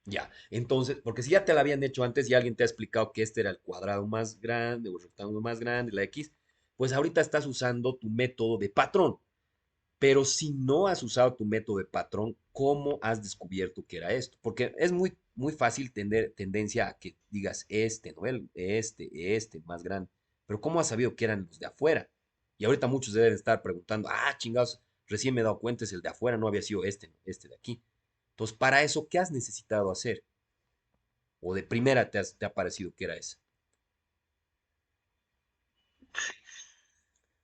Ya, entonces, porque si ya te la habían hecho antes y alguien te ha explicado que este era el cuadrado más grande o el rectángulo más grande, la X, pues ahorita estás usando tu método de patrón. Pero si no has usado tu método de patrón, ¿cómo has descubierto que era esto? Porque es muy fácil tener tendencia a que digas este, ¿no? Este, más grande. Pero ¿cómo has sabido que eran los de afuera? Y ahorita muchos deben estar preguntando, chingados, recién me he dado cuenta, es el de afuera, no había sido este, ¿no? Este de aquí. Entonces, para eso, ¿qué has necesitado hacer? O de primera te ha parecido que era esa.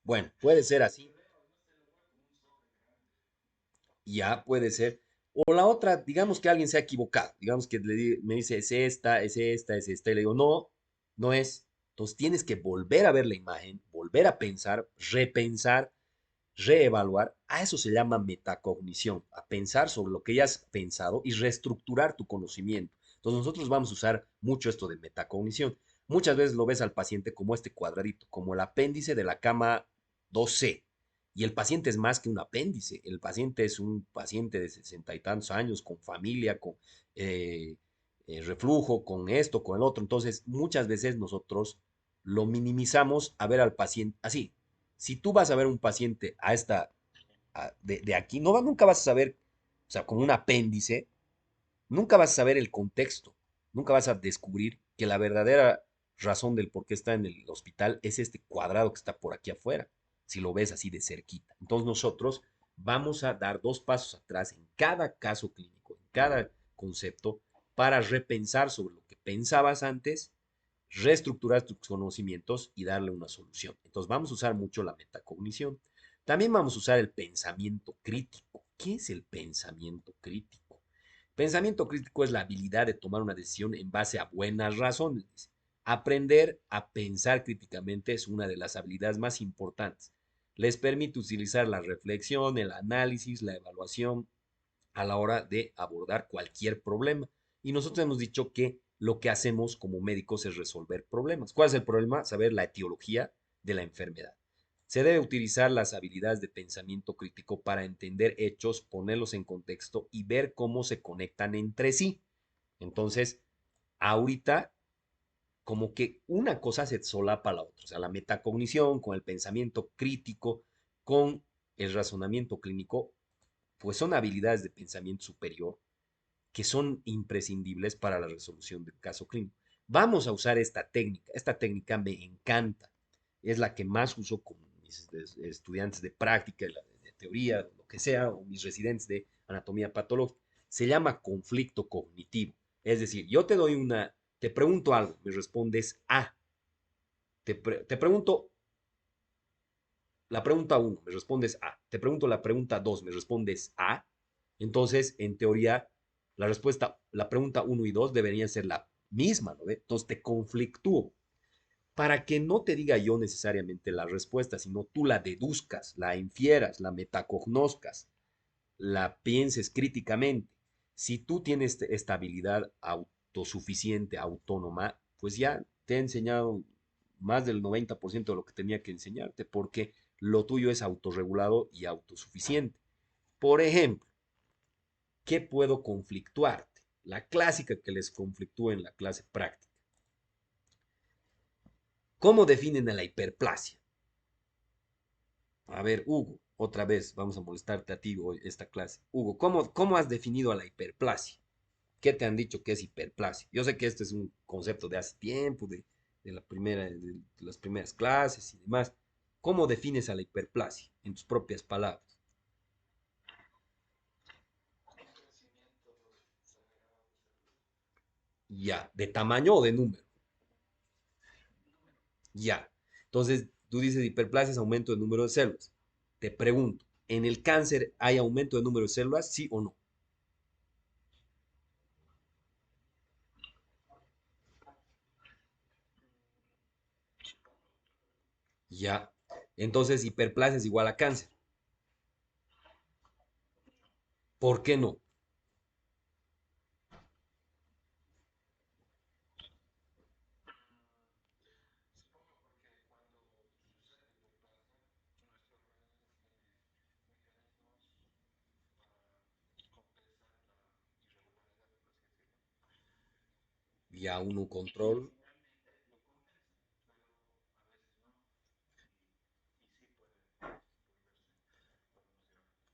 Bueno, puede ser así, ya puede ser. O la otra, digamos que alguien se ha equivocado, digamos que me dice, es esta, y le digo, no, no es. Entonces tienes que volver a ver la imagen, volver a pensar, repensar, reevaluar. A eso se llama metacognición, a pensar sobre lo que ya has pensado y reestructurar tu conocimiento. Entonces nosotros vamos a usar mucho esto de metacognición. Muchas veces lo ves al paciente como este cuadradito, como el apéndice de la cama 2C. Y el paciente es más que un apéndice. El paciente es un paciente de 60 y tantos años, con familia, con eh, reflujo, con esto, con el otro. Entonces, muchas veces nosotros lo minimizamos a ver al paciente así. Si tú vas a ver un paciente de aquí, no, nunca vas a saber, o sea, con un apéndice, nunca vas a saber el contexto, nunca vas a descubrir que la verdadera razón del por qué está en el hospital es este cuadrado que está por aquí afuera, si lo ves así de cerquita. Entonces nosotros vamos a dar dos pasos atrás en cada caso clínico, en cada concepto, para repensar sobre lo que pensabas antes, reestructurar tus conocimientos y darle una solución. Entonces vamos a usar mucho la metacognición. También vamos a usar el pensamiento crítico. ¿Qué es el pensamiento crítico? Pensamiento crítico es la habilidad de tomar una decisión en base a buenas razones. Aprender a pensar críticamente es una de las habilidades más importantes. Les permite utilizar la reflexión, el análisis, la evaluación a la hora de abordar cualquier problema. Y nosotros hemos dicho que lo que hacemos como médicos es resolver problemas. ¿Cuál es el problema? Saber la etiología de la enfermedad. Se debe utilizar las habilidades de pensamiento crítico para entender hechos, ponerlos en contexto y ver cómo se conectan entre sí. Entonces, ahorita, como que una cosa se solapa a la otra. O sea, la metacognición con el pensamiento crítico, con el razonamiento clínico, pues son habilidades de pensamiento superior que son imprescindibles para la resolución del caso clínico. Vamos a usar esta técnica. Esta técnica me encanta. Es la que más uso con mis estudiantes de práctica, de teoría, lo que sea, o mis residentes de anatomía patológica. Se llama conflicto cognitivo. Es decir, yo te doy te pregunto algo, me respondes A. Te pregunto la pregunta uno, me respondes A. Te pregunto la pregunta 2, me respondes A. Entonces, en teoría, la pregunta uno y 2 deberían ser la misma, ¿no? Entonces te conflictúo para que no te diga yo necesariamente la respuesta, sino tú la deduzcas, la infieras, la metacognoscas, la pienses críticamente. Si tú tienes esta habilidad autosuficiente, autónoma, pues ya te he enseñado más del 90% de lo que tenía que enseñarte, porque lo tuyo es autorregulado y autosuficiente. Por ejemplo, ¿qué puedo conflictuarte? La clásica que les conflictúa en la clase práctica. ¿Cómo definen a la hiperplasia? A ver, Hugo, otra vez vamos a molestarte a ti hoy esta clase. Hugo, ¿cómo has definido a la hiperplasia? ¿Qué te han dicho que es hiperplasia? Yo sé que este es un concepto de hace tiempo, de las primeras clases y demás. ¿Cómo defines a la hiperplasia en tus propias palabras? Ya, ¿de tamaño o de número? Ya. Entonces, tú dices hiperplasia es aumento de número de células. Te pregunto, ¿en el cáncer hay aumento de número de células, sí o no? Ya. Entonces, hiperplasia es igual a cáncer. ¿Por qué no? Ya uno control.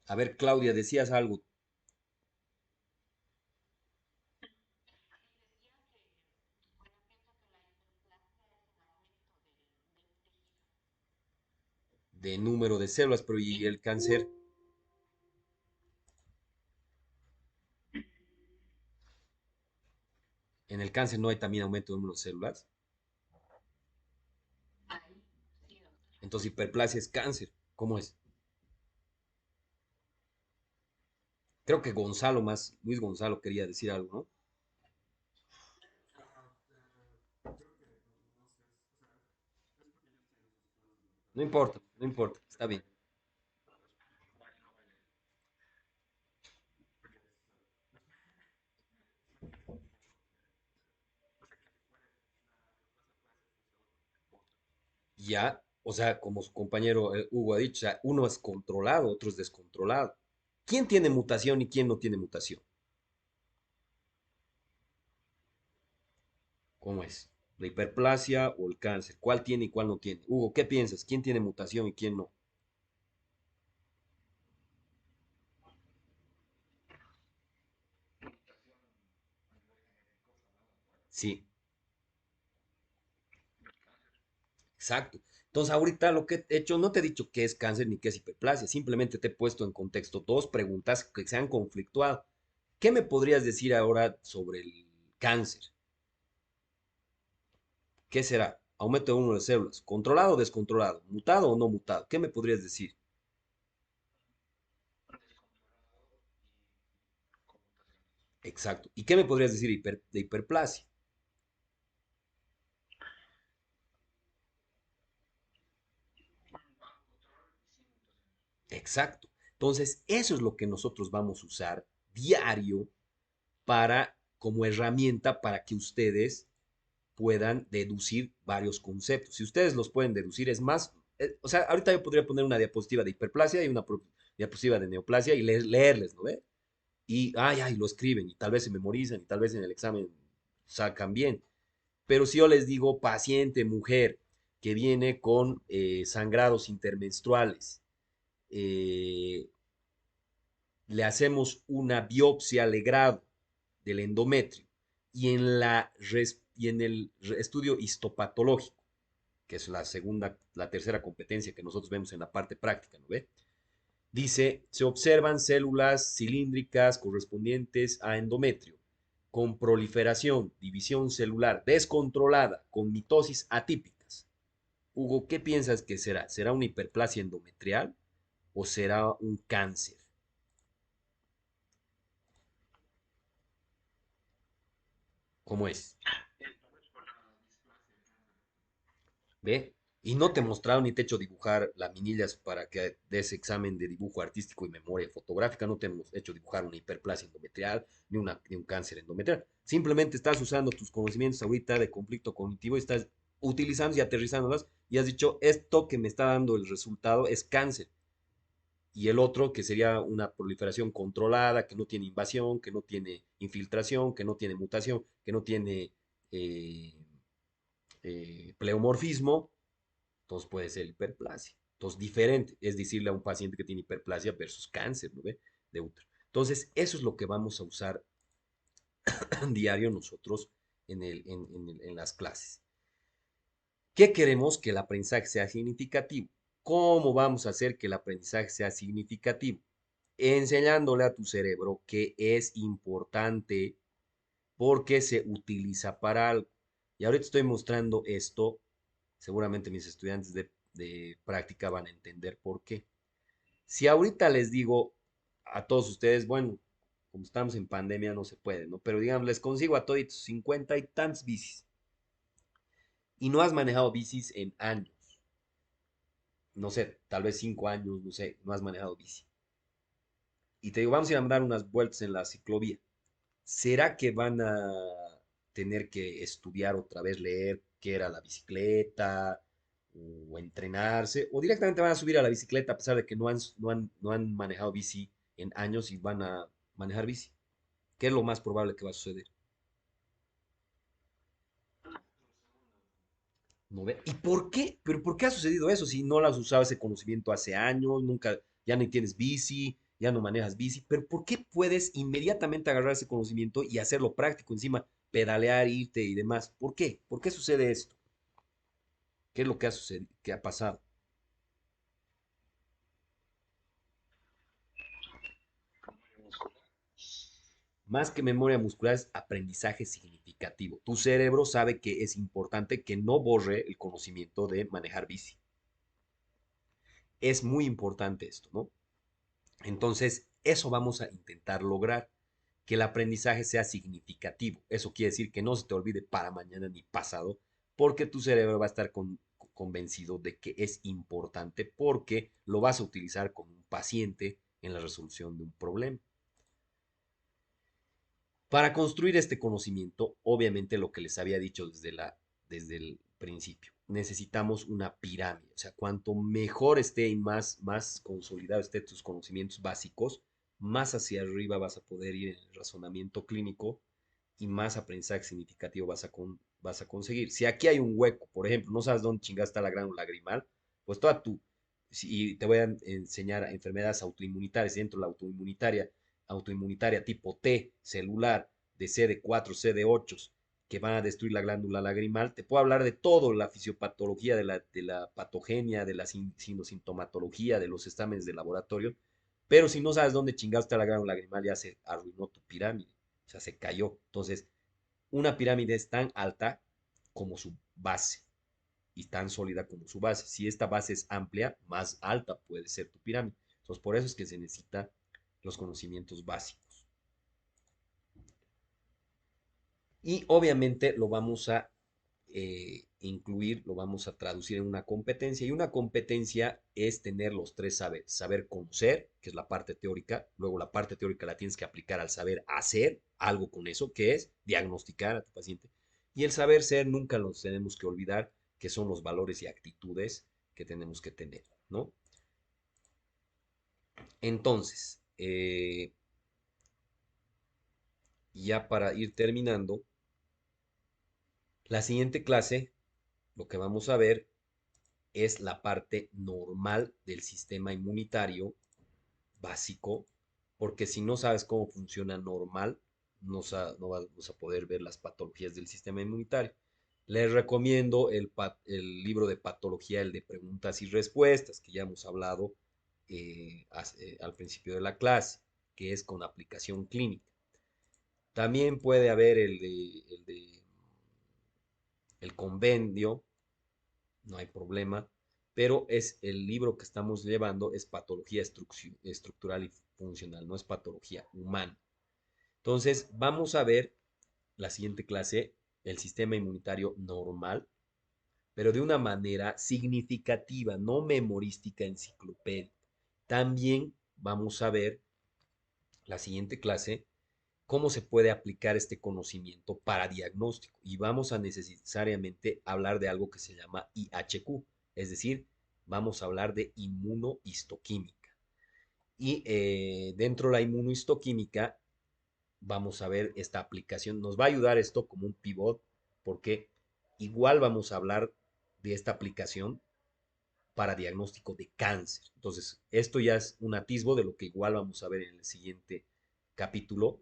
A ver, Claudia, decías algo de número de células, pero ¿y el cáncer? En el cáncer no hay también aumento de número de células. Entonces, hiperplasia es cáncer. ¿Cómo es? Creo que Gonzalo más, Luis Gonzalo quería decir algo, ¿no? No importa, no importa, está bien. Ya, o sea, como su compañero Hugo ha dicho, o sea, uno es controlado, otro es descontrolado. ¿Quién tiene mutación y quién no tiene mutación? ¿Cómo es? ¿La hiperplasia o el cáncer? ¿Cuál tiene y cuál no tiene? Hugo, ¿qué piensas? ¿Quién tiene mutación y quién no? Sí, exacto. Entonces, ahorita lo que he hecho, no te he dicho qué es cáncer ni qué es hiperplasia, simplemente te he puesto en contexto dos preguntas que se han conflictuado. ¿Qué me podrías decir ahora sobre el cáncer? ¿Qué será? Aumento de número de células, controlado o descontrolado, mutado o no mutado. ¿Qué me podrías decir? Exacto. ¿Y qué me podrías decir de hiperplasia? Exacto. Entonces, eso es lo que nosotros vamos a usar diario para, como herramienta para que ustedes puedan deducir varios conceptos. Si ustedes los pueden deducir, es más, o sea, ahorita yo podría poner una diapositiva de hiperplasia y una diapositiva de neoplasia y leerles, ¿no ve? Y, ay, ay, lo escriben y tal vez se memorizan y tal vez en el examen sacan bien. Pero si yo les digo paciente mujer que viene con sangrados intermenstruales, eh, le hacemos una biopsia legrado del endometrio y y en el estudio histopatológico, que es la segunda, la tercera competencia que nosotros vemos en la parte práctica, ¿no ve? Dice, se observan células cilíndricas correspondientes a endometrio, con proliferación, división celular descontrolada, con mitosis atípicas. Hugo, ¿qué piensas que será? ¿Será una hiperplasia endometrial o será un cáncer? ¿Cómo es? ¿Ve? Y no te mostraron ni te he hecho dibujar laminillas para que des examen de dibujo artístico y memoria fotográfica. No te hemos hecho dibujar una hiperplasia endometrial ni un cáncer endometrial. Simplemente estás usando tus conocimientos ahorita de conflicto cognitivo y estás utilizando y aterrizándolas y has dicho, esto que me está dando el resultado es cáncer. Y el otro que sería una proliferación controlada, que no tiene invasión, que no tiene infiltración, que no tiene mutación, que no tiene eh, pleomorfismo, entonces puede ser hiperplasia. Entonces, diferente es decirle a un paciente que tiene hiperplasia versus cáncer, ¿no ve? De útero. Entonces, eso es lo que vamos a usar diario nosotros en las clases. ¿Qué queremos? Que el aprendizaje sea significativo. ¿Cómo vamos a hacer que el aprendizaje sea significativo? Enseñándole a tu cerebro que es importante porque se utiliza para algo. Y ahorita estoy mostrando esto, seguramente mis estudiantes de práctica van a entender por qué. Si ahorita les digo a todos ustedes, bueno, como estamos en pandemia no se puede, ¿no? Pero digamos, les consigo a todos 50 y tantos bicis y no has manejado bicis en años, no sé, tal vez 5 años, no sé, no has manejado bici. Y te digo, vamos a ir a dar unas vueltas en la ciclovía. ¿Será que van a tener que estudiar otra vez, leer qué era la bicicleta o entrenarse? ¿O directamente van a subir a la bicicleta a pesar de que no han manejado bici en años y van a manejar bici? ¿Qué es lo más probable que va a suceder? ¿No ve? ¿Y por qué? ¿Pero por qué ha sucedido eso? Si no lo has usado ese conocimiento hace años, nunca, ya ni tienes bici, ya no manejas bici, pero ¿por qué puedes inmediatamente agarrar ese conocimiento y hacerlo práctico encima, pedalear, irte y demás? ¿Por qué? ¿Por qué sucede esto? ¿Qué es lo que ha sucedido, qué ha pasado? Más que memoria muscular es aprendizaje significativo. Tu cerebro sabe que es importante que no borre el conocimiento de manejar bici. Es muy importante esto, ¿no? Entonces, Eso vamos a intentar lograr, que el aprendizaje sea significativo. Eso quiere decir que no se te olvide para mañana ni pasado, porque tu cerebro va a estar convencido de que es importante porque lo vas a utilizar con un paciente en la resolución de un problema. Para construir este conocimiento, obviamente lo que les había dicho desde el principio, necesitamos una pirámide. O sea, cuanto mejor esté y más consolidado esté tus conocimientos básicos, más hacia arriba vas a poder ir en el razonamiento clínico y más aprendizaje significativo vas a conseguir. Si aquí hay un hueco, por ejemplo, no sabes dónde chingada está la glándula lagrimal, pues toda tu, y te voy a enseñar enfermedades autoinmunitarias, dentro de la autoinmunitaria tipo T, celular, de CD4, CD8, que van a destruir la glándula lagrimal. Te puedo hablar de todo, la fisiopatología, de la patogenia, de la sintomatología, de los exámenes de laboratorio, pero si no sabes dónde chingados está la glándula lagrimal, ya se arruinó tu pirámide, o sea, se cayó. Entonces, una pirámide es tan alta como su base y tan sólida como su base. Si esta base es amplia, más alta puede ser tu pirámide. Entonces, por eso es que se necesita los conocimientos básicos. Y obviamente lo vamos a incluir, lo vamos a traducir en una competencia. Y una competencia es tener los tres saberes. Saber conocer, que es la parte teórica. Luego la parte teórica la tienes que aplicar al saber hacer algo con eso, que es diagnosticar a tu paciente. Y el saber ser nunca los tenemos que olvidar, que son los valores y actitudes que tenemos que tener, ¿no? Entonces, ya para ir terminando, la siguiente clase, lo que vamos a ver es la parte normal del sistema inmunitario básico, porque si no sabes cómo funciona normal, no vamos a poder ver las patologías del sistema inmunitario. Les recomiendo el libro de patología, el de preguntas y respuestas, que ya hemos hablado al principio de la clase, que es con aplicación clínica. También puede haber el convenio, no hay problema, pero es el libro que estamos llevando es patología estructural y funcional, no es patología humana. Entonces, vamos a ver la siguiente clase, el sistema inmunitario normal, pero de una manera significativa, no memorística enciclopédica. También vamos a ver la siguiente clase cómo se puede aplicar este conocimiento para diagnóstico. Y vamos a necesariamente hablar de algo que se llama IHQ, es decir, vamos a hablar de inmunohistoquímica. Y dentro de la inmunohistoquímica vamos a ver esta aplicación. Nos va a ayudar esto como un pivot porque igual vamos a hablar de esta aplicación para diagnóstico de cáncer. Entonces, esto ya es un atisbo de lo que igual vamos a ver en el siguiente capítulo,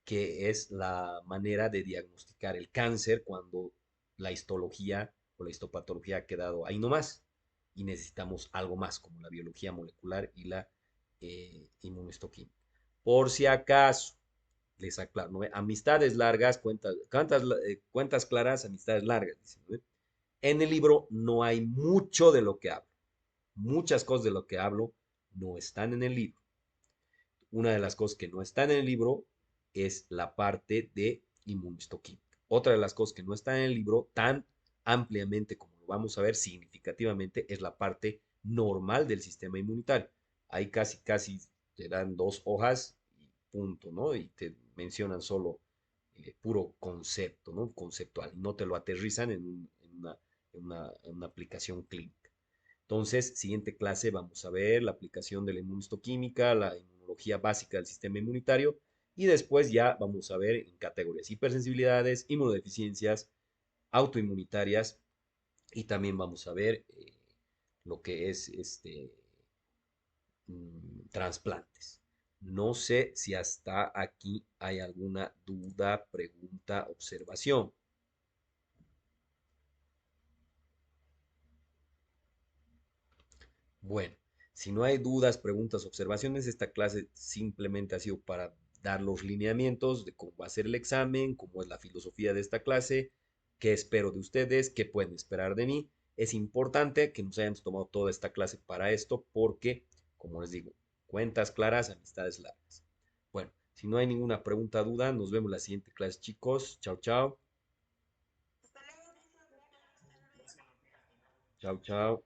que es la manera de diagnosticar el cáncer cuando la histología o la histopatología ha quedado ahí nomás y necesitamos algo más como la biología molecular y la inmunohistoquímica. Por si acaso, les aclaro, ¿no? Amistades largas, cuentas claras, amistades largas. Dicen, ¿no? En el libro no hay mucho de lo que hablo. Muchas cosas de lo que hablo no están en el libro. Una de las cosas que no están en el libro es la parte de inmunohistoquímica. Otra de las cosas que no están en el libro tan ampliamente como lo vamos a ver significativamente es la parte normal del sistema inmunitario. Ahí casi te dan 2 hojas y punto, ¿no? Y te mencionan solo puro concepto, ¿no? Conceptual. No te lo aterrizan en una aplicación clínica. Entonces, siguiente clase vamos a ver la aplicación de la inmunohistoquímica, la inmunología básica del sistema inmunitario y después ya vamos a ver en categorías hipersensibilidades, inmunodeficiencias, autoinmunitarias y también vamos a ver lo que es trasplantes. No sé si hasta aquí hay alguna duda, pregunta, observación. Bueno, si no hay dudas, preguntas, observaciones, esta clase simplemente ha sido para dar los lineamientos de cómo va a ser el examen, cómo es la filosofía de esta clase, qué espero de ustedes, qué pueden esperar de mí. Es importante que nos hayamos tomado toda esta clase para esto porque, como les digo, Cuentas claras, amistades largas. Bueno, si no hay ninguna pregunta, duda, nos vemos la siguiente clase, chicos. Chao, chao. Chao, chao.